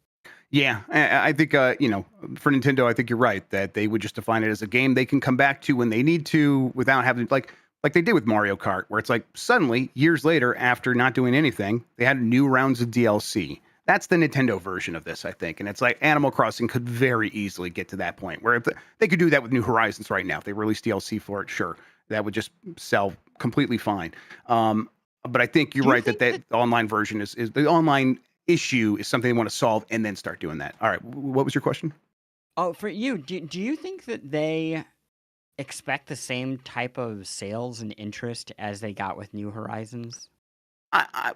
Yeah, I think for Nintendo, I think you're right that they would just define it as a game they can come back to when they need to without having like they did with Mario Kart, where it's like suddenly years later, after not doing anything, they had new rounds of DLC. That's the Nintendo version of this, I think, and it's like Animal Crossing could very easily get to that point where if they could do that with New Horizons right now. If they release DLC for it, sure, that would just sell completely fine. But I think you're Do you right that think that the online version is the online issue is something they want to solve and then start doing that. All right. What was your question? Oh, for you, do you think that they expect the same type of sales and interest as they got with New Horizons? I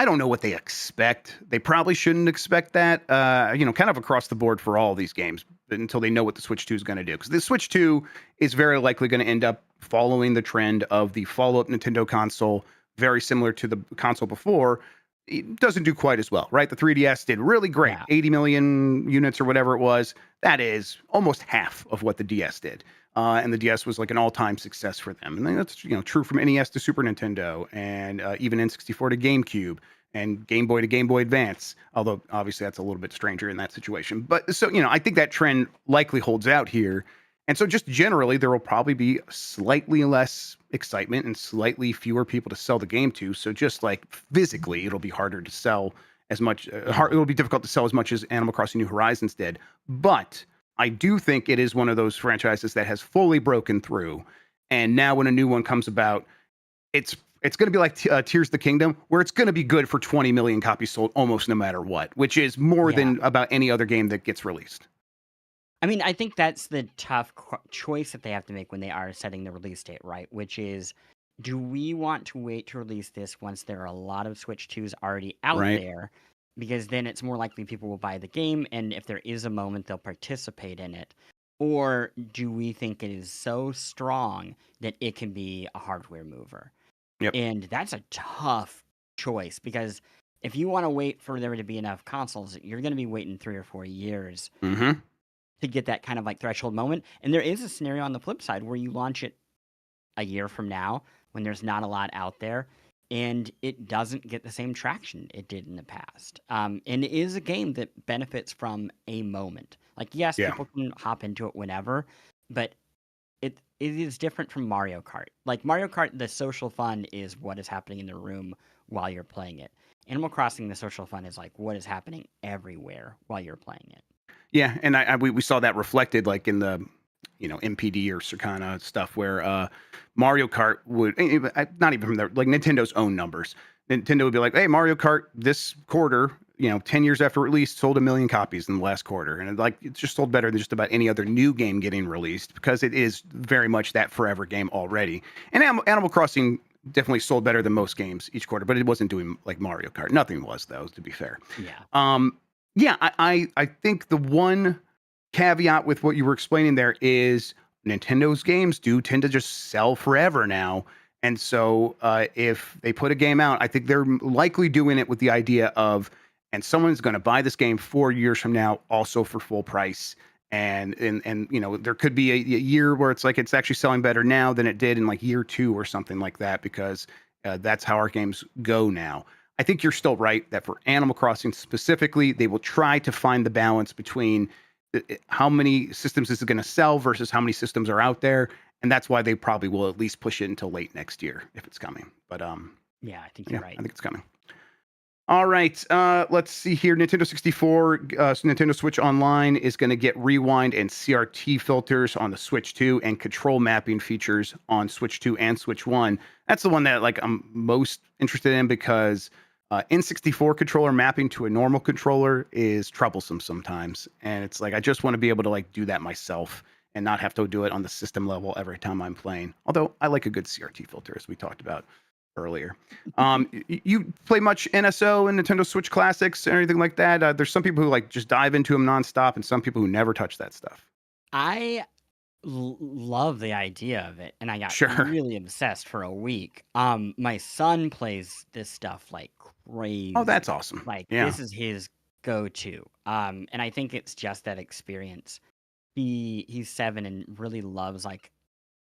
don't know what they expect. They probably shouldn't expect that, kind of across the board for all these games until they know what the Switch 2 is going to do. Because the Switch 2 is very likely going to end up following the trend of the follow up Nintendo console, very similar to the console before. It doesn't do quite as well, right? The 3DS did really great, Yeah. 80 million units or whatever it was. That is almost half of what the DS did. And the DS was like an all-time success for them, and that's true from NES to Super Nintendo, and even N64 to GameCube, and Game Boy to Game Boy Advance. Although obviously that's a little bit stranger in that situation. But so I think that trend likely holds out here, and so just generally there will probably be slightly less excitement and slightly fewer people to sell the game to. So just like physically, it'll be harder to sell as much. Yeah. It'll be difficult to sell as much as Animal Crossing New Horizons did, but I do think it is one of those franchises that has fully broken through. And now when a new one comes about, it's going to be like Tears of the Kingdom, where it's going to be good for 20 million copies sold almost no matter what, which is more Yeah. than about any other game that gets released. I mean, I think that's the tough choice that they have to make when they are setting the release date, right? Which is, do we want to wait to release this once there are a lot of Switch 2s already out Right. there? Because then it's more likely people will buy the game, and if there is a moment, they'll participate in it. Or do we think it is so strong that it can be a hardware mover? Yep. And that's a tough choice because if you want to wait for there to be enough consoles, you're going to be waiting 3 or 4 years Mm-hmm. to get that kind of like threshold moment. And there is a scenario on the flip side where you launch it a year from now when there's not a lot out there and it doesn't get the same traction it did in the past. And it is a game that benefits from a moment. Like, yes, Yeah. people can hop into it whenever, but it is different from Mario Kart. Like Mario Kart, the social fun is what is happening in the room while you're playing it. Animal Crossing, the social fun is like what is happening everywhere while you're playing it. Yeah, and we saw that reflected like in the MPD or Circana stuff where Mario Kart would not even from their like Nintendo's own numbers. Nintendo would be like, "Hey, Mario Kart this quarter, 10 years after release, sold 1 million copies in the last quarter," and it's just sold better than just about any other new game getting released because it is very much that forever game already. And Animal Crossing definitely sold better than most games each quarter, but it wasn't doing like Mario Kart. Nothing was though, to be fair. Yeah. Yeah, I think the one caveat with what you were explaining there is Nintendo's games do tend to just sell forever now. And so if they put a game out, I think they're likely doing it with the idea of, and someone's going to buy this game 4 years from now, also for full price. And there could be a year where it's like it's actually selling better now than it did in like year 2 or something like that, because that's how our games go now. I think you're still right that for Animal Crossing specifically, they will try to find the balance between how many systems is it going to sell versus how many systems are out there, and that's why they probably will at least push it until late next year if it's coming. But Yeah, I think yeah, you're right. I think it's coming. All right, let's see here. Nintendo 64, Nintendo Switch Online is going to get rewind and CRT filters on the Switch 2 and control mapping features on Switch 2 and Switch 1. That's the one that like I'm most interested in because N64 controller mapping to a normal controller is troublesome sometimes, and it's like I just want to be able to like do that myself and not have to do it on the system level every time I'm playing. Although I like a good CRT filter, as we talked about earlier. You play much NSO and Nintendo Switch Classics or anything like that? There's some people who like just dive into them nonstop, and some people who never touch that stuff. I love the idea of it, and I got Sure. really obsessed for a week. My son plays this stuff like Oh, that's crazy. awesome. Like Yeah. this is his go-to. And I think it's just that experience. He's 7 and really loves like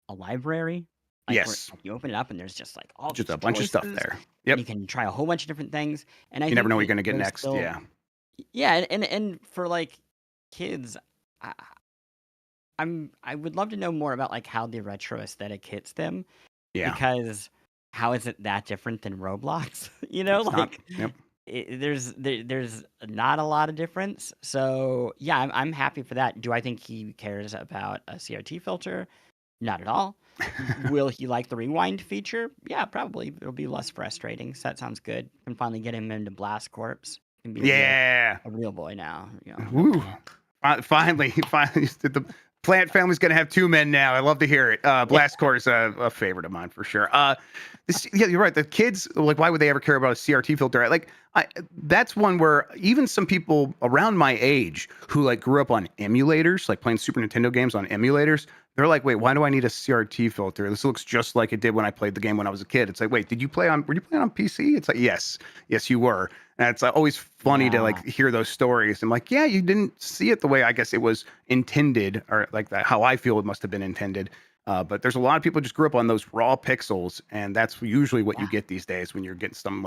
a library, like where Yes. like, you open it up and there's just like all Just these a bunch of stuff choices, there. and you Yep. can try a whole bunch of different things. And I You never think know what you're that gonna get there's next. still Yeah. yeah, and for like kids, I, I would love to know more about like how the retro aesthetic hits them Yeah. because how is it that different than Roblox? You know, It's not. like Yep. there's not a lot of difference. So yeah, I'm happy for that. Do I think he cares about a CRT filter? Not at all. Will he like the rewind feature? Yeah, probably. It'll be less frustrating. So that sounds good. Can finally get him into Blast Corps. Can be Yeah. a real boy now. You know, no Woo. pain. Finally, finally, the Plant family's gonna have 2 men now. I love to hear it. Yeah. Blast Core is a favorite of mine for sure. Yeah, you're right. The kids, like, why would they ever care about a CRT filter? Like, that's one where even some people around my age who like grew up on emulators, like playing Super Nintendo games on emulators, they're like, wait, why do I need a CRT filter? This looks just like it did when I played the game when I was a kid. It's like, wait, were you playing on PC? It's like, yes, you were. And it's always funny to Yeah. like hear those stories. I'm like, yeah, you didn't see it the way I guess it was intended, or like that how I feel it must have been intended. But there's a lot of people just grew up on those raw pixels, and that's usually what you Yeah. get these days when you're getting something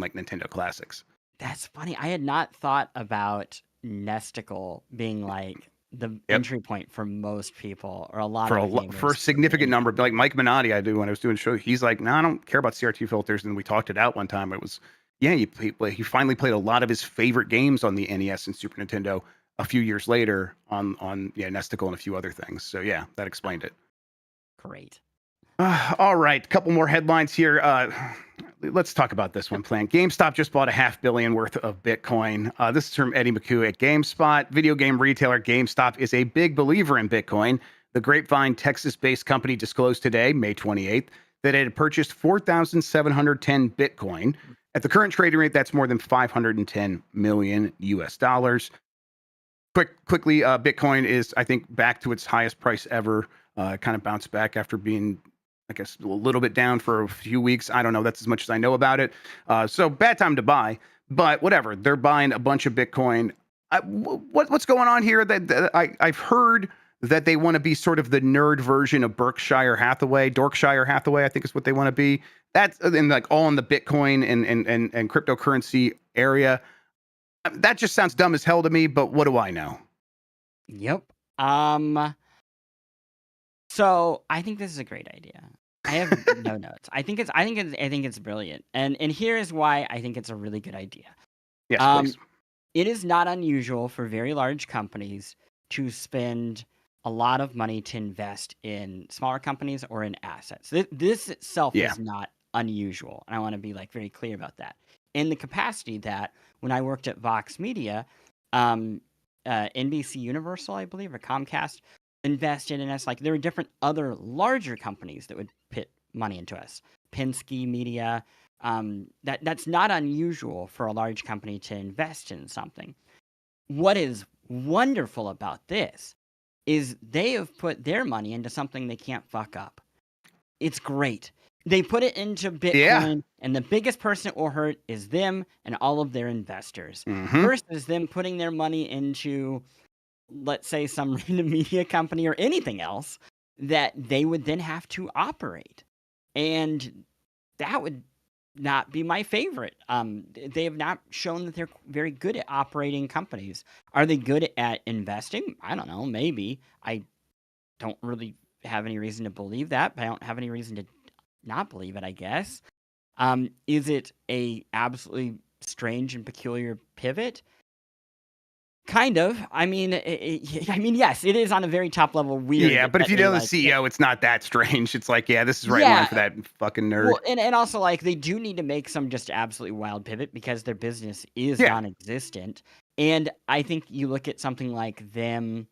like Nintendo Classics. That's funny. I had not thought about Nesticle being like the Yep. entry point for most people or a lot For of for a gamers for significant getting number, into like it. Mike Minotti, I do when I was doing show. He's like, no, I don't care about CRT filters. And we talked it out one time. It was, yeah, he finally played a lot of his favorite games on the NES and Super Nintendo a few years later on yeah Nesticle and a few other things. So yeah, that explained it. Great. All right, couple more headlines here. Let's talk about this one. Plan. GameStop just bought $500 million worth of Bitcoin. This is from Eddie McHugh at GameSpot. Video game retailer GameStop is a big believer in Bitcoin. The Grapevine, Texas-based company disclosed today, May 28th, that it had purchased 4,710 Bitcoin. At the current trading rate, that's more than 510 million US dollars. Quickly, Bitcoin is, I think, back to its highest price ever. Kind of bounced back after being, I guess, a little bit down for a few weeks. I don't know. That's as much as I know about it. So bad time to buy, but whatever. They're buying a bunch of Bitcoin. What's going on here? I've heard that they want to be sort of the nerd version of Dorkshire Hathaway, I think is what they want to be. That's in like all in the Bitcoin and cryptocurrency area. That just sounds dumb as hell to me, but what do I know? Yep. Um, so I think this is a great idea. I have no notes. I think it's brilliant. And here is why I think it's a really good idea. Yes, Um, please. it is not unusual for very large companies to spend a lot of money to invest in smaller companies or in assets. This itself Yeah. is not unusual, and I want to be like very clear about that. In the capacity that when I worked at Vox Media, um, NBC Universal, I believe, or Comcast, invested in us. Like there were different other larger companies that would put money into us. Penske Media. That's not unusual for a large company to invest in something. What is wonderful about this is they have put their money into something they can't fuck up. It's great. They put it into Yeah. Bitcoin, and the biggest person it will hurt is them and all of their investors Hmm. versus them putting their money into, let's say, some random media company or anything else that they would then have to operate. And that would not be my favorite. They have not shown that they're very good at operating companies. Are they good at investing? I don't know. Maybe. I don't really have any reason to believe that, but I don't have any reason to not believe it, I guess. Is it a absolutely strange and peculiar pivot? Kind of. I mean, yes, it is on a very top level Yeah, weird but if that you they know the like hit. CEO, it's not that strange. It's like, yeah, this is right in line Yeah, for that fucking nerd. well, and also, like, they do need to make some just absolutely wild pivot because their business is Yeah. non-existent, and I think you look at something like them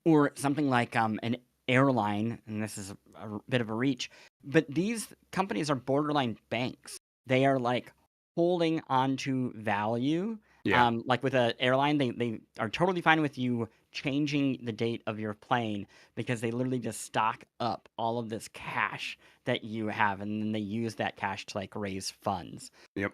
or something like, an airline, and this is a bit of a reach, but these companies are borderline banks. They are, like, holding onto value, Yeah. Like with an airline, they are totally fine with you changing the date of your plane because they literally just stock up all of this cash that you have, and then they use that cash to like raise funds. Yep.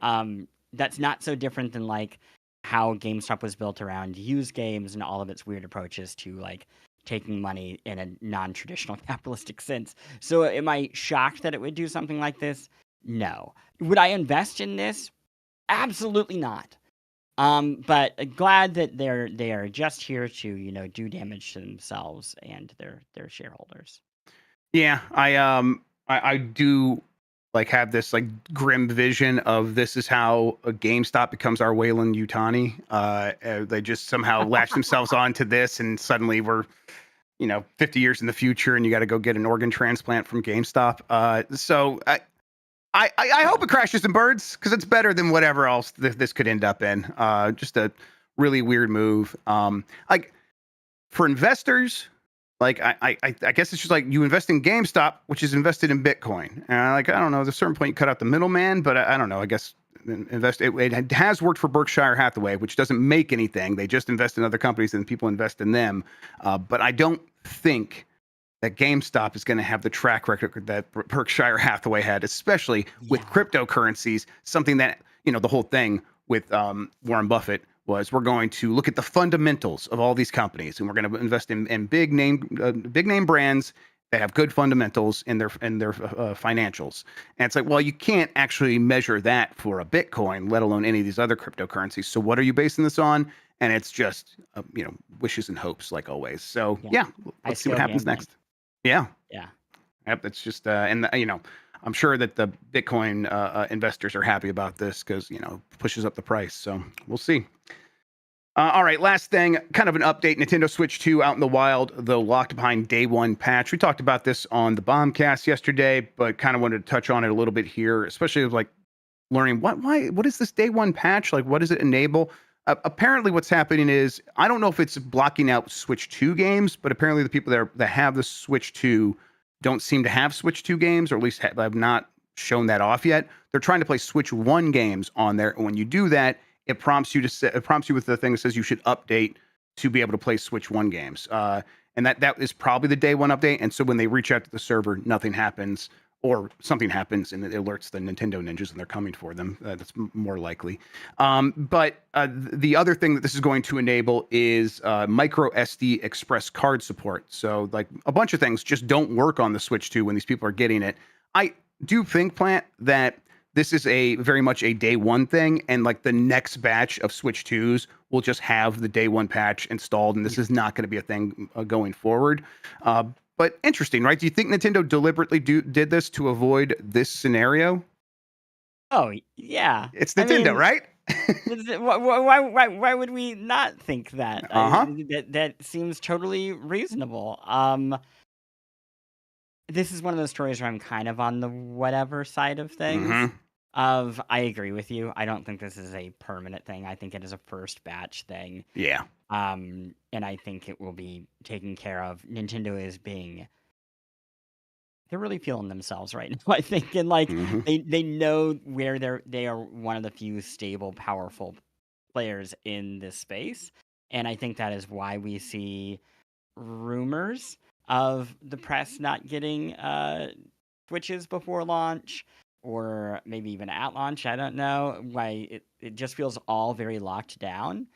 That's not so different than like how GameStop was built around used games and all of its weird approaches to like taking money in a non-traditional capitalistic sense. So am I shocked that it would do something like this? No. Would I invest in this? Absolutely not. But glad that they are just here to, you know, do damage to themselves and their shareholders. Yeah, I do like have this like grim vision of this is how a GameStop becomes our Wayland Yutani. They just somehow latch themselves onto this, and suddenly we're 50 years in the future, and you got to go get an organ transplant from GameStop. I hope it crashes and burns because it's better than whatever else this could end up in. Just a really weird move. Like for investors, like I guess it's just like you invest in GameStop, which is invested in Bitcoin. And I don't know, there's a certain point you cut out the middleman, but I don't know. I guess it has worked for Berkshire Hathaway, which doesn't make anything. They just invest in other companies and people invest in them. But I don't think that GameStop is going to have the track record that Berkshire Hathaway had, especially with cryptocurrencies. Something that the whole thing with Warren Buffett was we're going to look at the fundamentals of all these companies, and we're going to invest in big name brands that have good fundamentals in their financials. And it's like, well, you can't actually measure that for a Bitcoin, let alone any of these other cryptocurrencies. So what are you basing this on? And it's just wishes and hopes, like always. So yeah, let's see what happens next. Yeah. Yeah. Yep. That's just and I'm sure that the Bitcoin investors are happy about this because pushes up the price. So we'll see. All right, last thing, kind of an update. Nintendo Switch 2 out in the wild, though locked behind day one patch. We talked about this on the Bombcast yesterday, but kind of wanted to touch on it a little bit here, especially with like learning what is this day one patch? Like, what does it enable? Apparently, what's happening is I don't know if it's blocking out Switch 2 games, but apparently the people that have the Switch 2 don't seem to have Switch 2 games, or at least have not shown that off yet. They're trying to play Switch 1 games on there, and when you do that, it prompts you with the thing that says you should update to be able to play Switch 1 games. And that is probably the day one update. And so when they reach out to the server, nothing happens, or something happens and it alerts the Nintendo ninjas and they're coming for them. That's more likely. But the other thing that this is going to enable is micro SD express card support. So like a bunch of things just don't work on the Switch 2 when these people are getting it. I do think, Plant, that this is very much a day one thing, and like the next batch of Switch 2s will just have the day one patch installed, and this is not going to be a thing going forward. But interesting, right? Do you think Nintendo deliberately did this to avoid this scenario? Oh yeah, It's Nintendo, right? Why would we not think that? Uh-huh. That seems totally reasonable. This is one of those stories where I'm kind of on the whatever side of things. I agree with you. I don't think this is a permanent thing. I think it is a first batch thing. Yeah. And I think it will be taken care of. Nintendo is they're really feeling themselves right now, I think. And like they know where they are one of the few stable, powerful players in this space. And I think that is why we see rumors of the press not getting Switches before launch, or maybe even at launch. I don't know why it just feels all very locked down.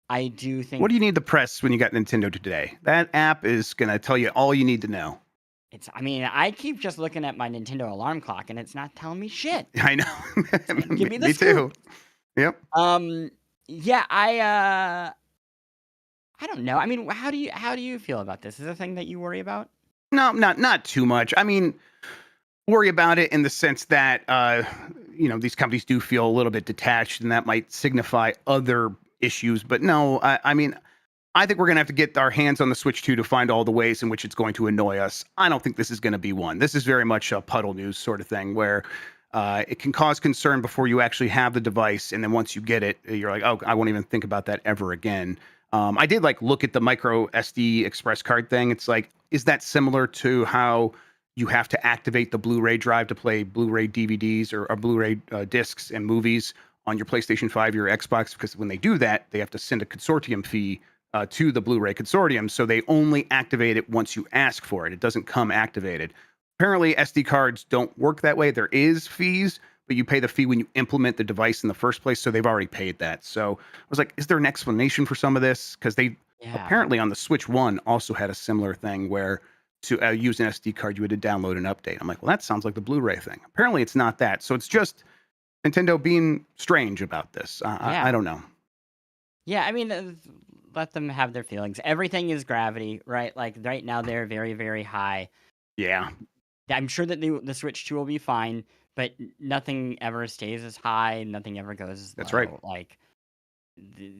I do think. What do you need the press when you got Nintendo today? That app is going to tell you all you need to know. I keep just looking at my Nintendo alarm clock and it's not telling me shit. I know. Give me the Me scoop. too. Yep. Yeah, I don't know. I mean, how do you feel about this? Is it a thing that you worry about? No, not too much. I mean, worry about it in the sense that these companies do feel a little bit detached, and that might signify other issues. But no, I mean, I think we're going to have to get our hands on the Switch 2 to find all the ways in which it's going to annoy us. I don't think this is going to be one. This is very much a puddle news sort of thing where it can cause concern before you actually have the device. And then once you get it, you're like, oh, I won't even think about that ever again. I did look at the micro SD express card thing. It's like, is that similar to how you have to activate the Blu-ray drive to play Blu-ray DVDs or Blu-ray discs and movies on your PlayStation 5, your Xbox, because when they do that, they have to send a consortium fee to the Blu-ray consortium, so they only activate it once you ask for it. It doesn't come activated. Apparently, SD cards don't work that way. There is fees, but you pay the fee when you implement the device in the first place, so they've already paid that. So I was like, is there an explanation for some of this? Because they Yeah. apparently on the Switch 1 also had a similar thing where to use an SD card, you had to download an update. I'm like, well, that sounds like the Blu-ray thing. Apparently, it's not that. So it's just Nintendo being strange about this. I Yeah. don't know. Yeah, I mean, let them have their feelings. Everything is gravity, right? Like right now, they're very, very high. Yeah, I'm sure that the Switch 2 will be fine, but nothing ever stays as high. Nothing ever goes as that's right. low. Like the,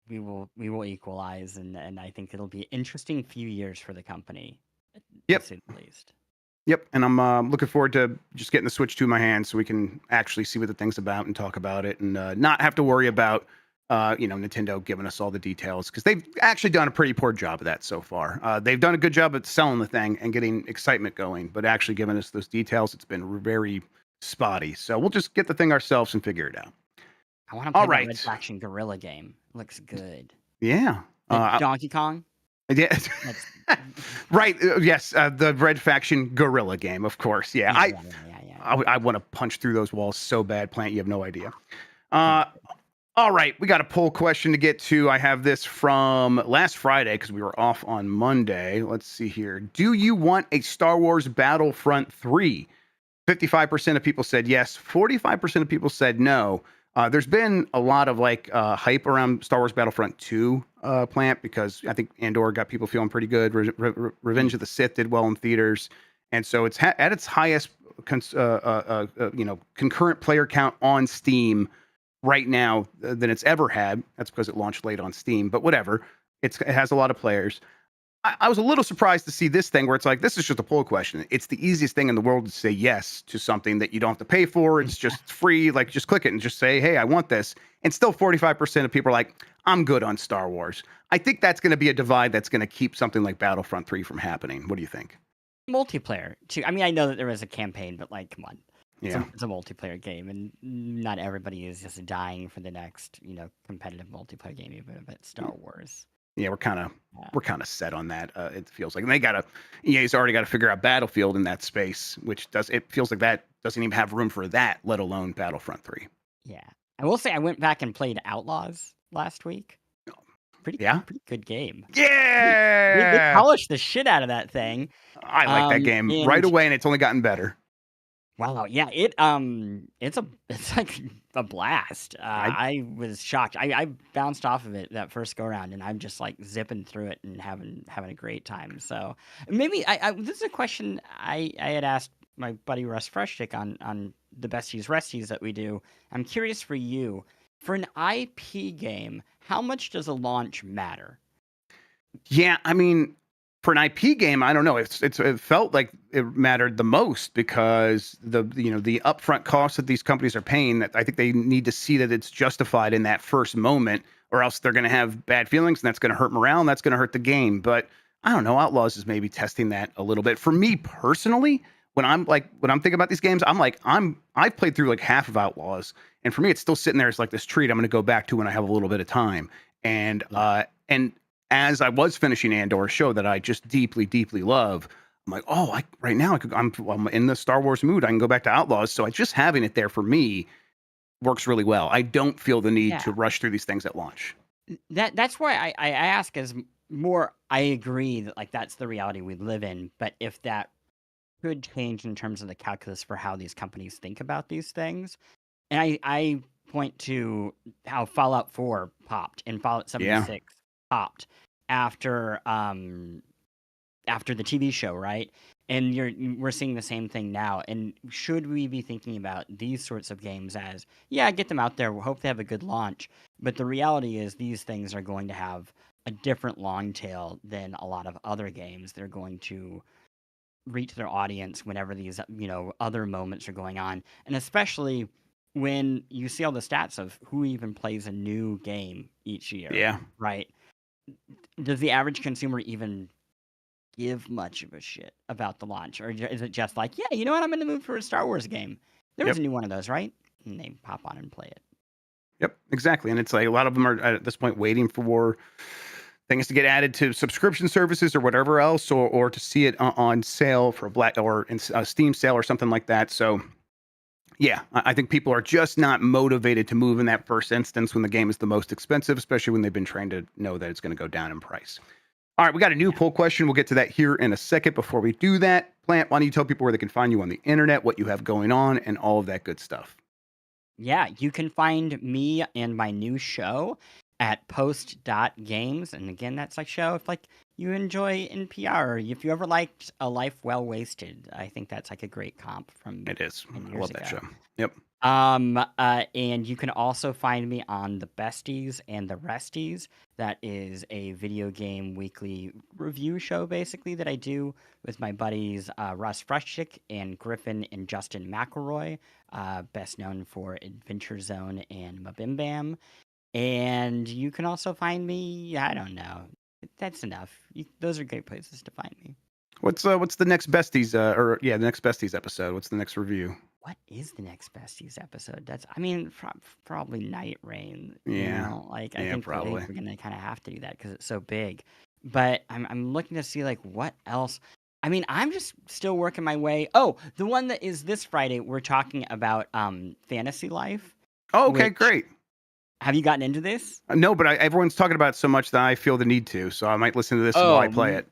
we will equalize, and I think it'll be an interesting few years for the company, to Yep. say the least. Yep, and I'm looking forward to just getting the Switch 2 in my hand so we can actually see what the thing's about and talk about it, and not have to worry about Nintendo giving us all the details, because they've actually done a pretty poor job of that so far. They've done a good job at selling the thing and getting excitement going, but actually giving us those details, it's been very spotty. So we'll just get the thing ourselves and figure it out. I want to All play that Red right. Faction Gorilla game. Looks good. Yeah. The Donkey Kong. Yeah. That's Right. Yes. The Red Faction Gorilla game, of course. Yeah. yeah, I yeah, yeah, yeah, yeah. I, I want to punch through those walls so bad, Plant. You have no idea. Good. Uh, all right, we got a poll question to get to. I have this from last Friday because we were off on Monday. Let's see here. Do you want a Star Wars Battlefront 3? 55% of people said yes. 45% of people said no. There's been a lot of hype around Star Wars Battlefront 2 Plant, because I think Andor got people feeling pretty good. Revenge Mm. of the Sith did well in theaters, and so it's at its highest concurrent player count on Steam right now than it's ever had. That's because it launched late on Steam, but whatever. It has a lot of players. I was a little surprised to see this thing where it's like, this is just a poll question. It's the easiest thing in the world to say yes to something that you don't have to pay for. It's just free. Like, just click it and just say, hey, I want this. And still 45% of people are like, I'm good on Star Wars. I think that's going to be a divide that's going to keep something like Battlefront 3 from happening. What do you think? Multiplayer too. I mean, I know that there was a campaign, but like, come on, Yeah. it's a multiplayer game, and not everybody is just dying for the next, competitive multiplayer game, even if it's Star Wars. Yeah, we're kind of Yeah. we're kind of set on that. It feels like, and they gotta EA's already got to figure out Battlefield in that space, which it feels like that doesn't even have room for that, let alone Battlefront 3. Yeah. I will say I went back and played Outlaws last week. Pretty Yeah, pretty good game. They yeah, polished the shit out of that thing. I like that game right And away, and it's only gotten better. wow, yeah, it's like a blast. I I was shocked. I bounced off of it that first go around, and I'm just like zipping through it and having a great time. So maybe this is a question I had asked my buddy Russ Freshtick on the Besties Resties that we do. I'm curious for you, for an IP game, how much does a launch matter? Yeah, I mean, for an IP game, I don't know. It felt like it mattered the most, because the upfront costs that these companies are paying, that I think they need to see that it's justified in that first moment, or else they're going to have bad feelings, and that's going to hurt morale, and that's going to hurt the game. But I don't know. Outlaws is maybe testing that a little bit. For me personally, when I'm thinking about these games, I've played through like half of Outlaws, and for me, it's still sitting there as like this treat I'm going to go back to when I have a little bit of time. And Yeah. and as I was finishing Andor, a show that I just deeply, deeply love, I'm like, oh, right now I'm in the Star Wars mood. I can go back to Outlaws. So just having it there for me works really well. I don't feel the need to Yeah. rush through these things at launch. That's why I ask as more. I agree that like that's the reality we live in, but if that could change in terms of the calculus for how these companies think about these things. And I point to how Fallout 4 popped and Fallout Yeah, 76 popped after after the TV show, right? And we're seeing the same thing now. And should we be thinking about these sorts of games as, yeah, get them out there, we'll hope they have a good launch. But the reality is these things are going to have a different long tail than a lot of other games. They're going to reach their audience whenever these other moments are going on, and especially when you see all the stats of who even plays a new game each year, yeah. right? Does the average consumer even give much of a shit about the launch, or is it just like, yeah, you know what, I'm in the mood for a Star Wars game, there was Yep. a new one of those, right? And they pop on and play it. Yep, exactly. And it's like a lot of them are at this point waiting for things to get added to subscription services or whatever else, or to see it on sale for Black or in a Steam sale or something like that. So yeah, I think people are just not motivated to move in that first instance when the game is the most expensive, especially when they've been trained to know that it's going to go down in price. All right, we got a new poll question. We'll get to that here in a second. Before we do that, Plant, why don't you tell people where they can find you on the internet, what you have going on, and all of that good stuff? Yeah, you can find me and my new show at post.games. And again, that's like show if like you enjoy NPR, or if you ever liked A Life Well Wasted. I think that's like a great comp from It is. 10 I years love that ago. show. Yep. And you can also find me on The Besties and The Resties. That is a video game weekly review show, basically, that I do with my buddies Russ Frushtick and Griffin and Justin McElroy, best known for Adventure Zone and Mabim Bam. And you can also find me, I don't know. That's enough. Those are great places to find me. What's the next Besties the next Besties episode? What's the next review? What is the next Besties episode? That's, I mean, probably Nightreign. Yeah. Like I Yeah, think probably. we're gonna kind of have to do that because it's so big. But I'm looking to see like what else. I mean, I'm just still working my way. Oh, the one that is this Friday, we're talking about Fantasy Life. Oh, okay, Which great. have you gotten into this? No, but everyone's talking about it so much that I feel the need to, so I might listen to this while I Oh, play it.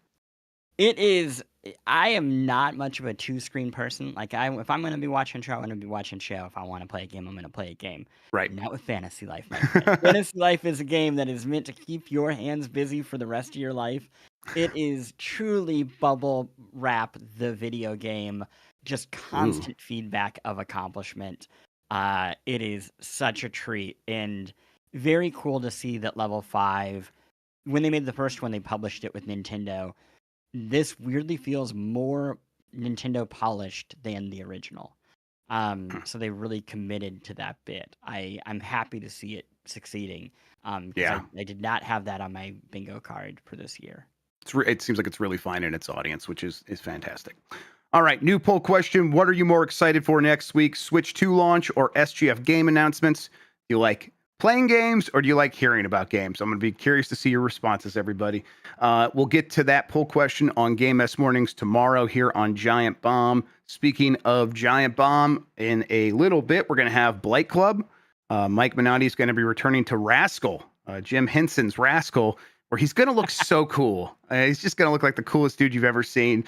It is. I am not much of a two-screen person. Like if I'm going to be watching a show, I'm going to be watching a show. If I want to play a game, I'm going to play a game. Right. Not with Fantasy Life, my friend. Fantasy Life is a game that is meant to keep your hands busy for the rest of your life. It is truly bubble wrap the video game, just constant feedback of accomplishment. It is such a treat and very cool to see that Level 5, when they made the first one, they published it with Nintendo. This weirdly feels more Nintendo polished than the original. So they really committed to that bit. I'm happy to see it succeeding. Yeah. I did not have that on my bingo card for this year. It seems like it's really finding its audience, which is fantastic. All right, new poll question. What are you more excited for next week? Switch 2 launch or SGF game announcements? Do you like playing games or do you like hearing about games? I'm going to be curious to see your responses, everybody. We'll get to that poll question on Game Mess Mornings tomorrow here on Giant Bomb. Speaking of Giant Bomb, in a little bit, we're going to have Blight Club. Mike Minotti is going to be returning to Rascal, Jim Henson's Rascal, where he's going to look so cool. He's just going to look like the coolest dude you've ever seen.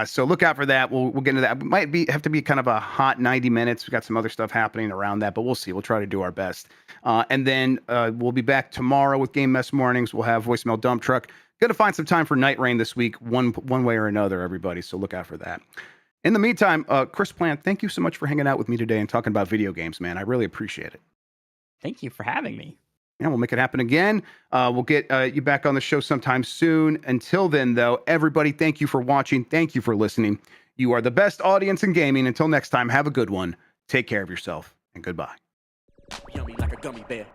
So look out for that. We'll get into that. It might have to be kind of a hot 90 minutes. We've got some other stuff happening around that, but we'll see. We'll try to do our best. And then we'll be back tomorrow with Game Mess Mornings. We'll have Voicemail Dump Truck. Going to find some time for Nightreign this week, one way or another, everybody. So look out for that. In the meantime, Chris Plante, thank you so much for hanging out with me today and talking about video games, man. I really appreciate it. Thank you for having me. Yeah, we'll make it happen again. We'll get you back on the show sometime soon. Until then, though, everybody, thank you for watching. Thank you for listening. You are the best audience in gaming. Until next time, have a good one. Take care of yourself, and goodbye. Yummy like a gummy bear.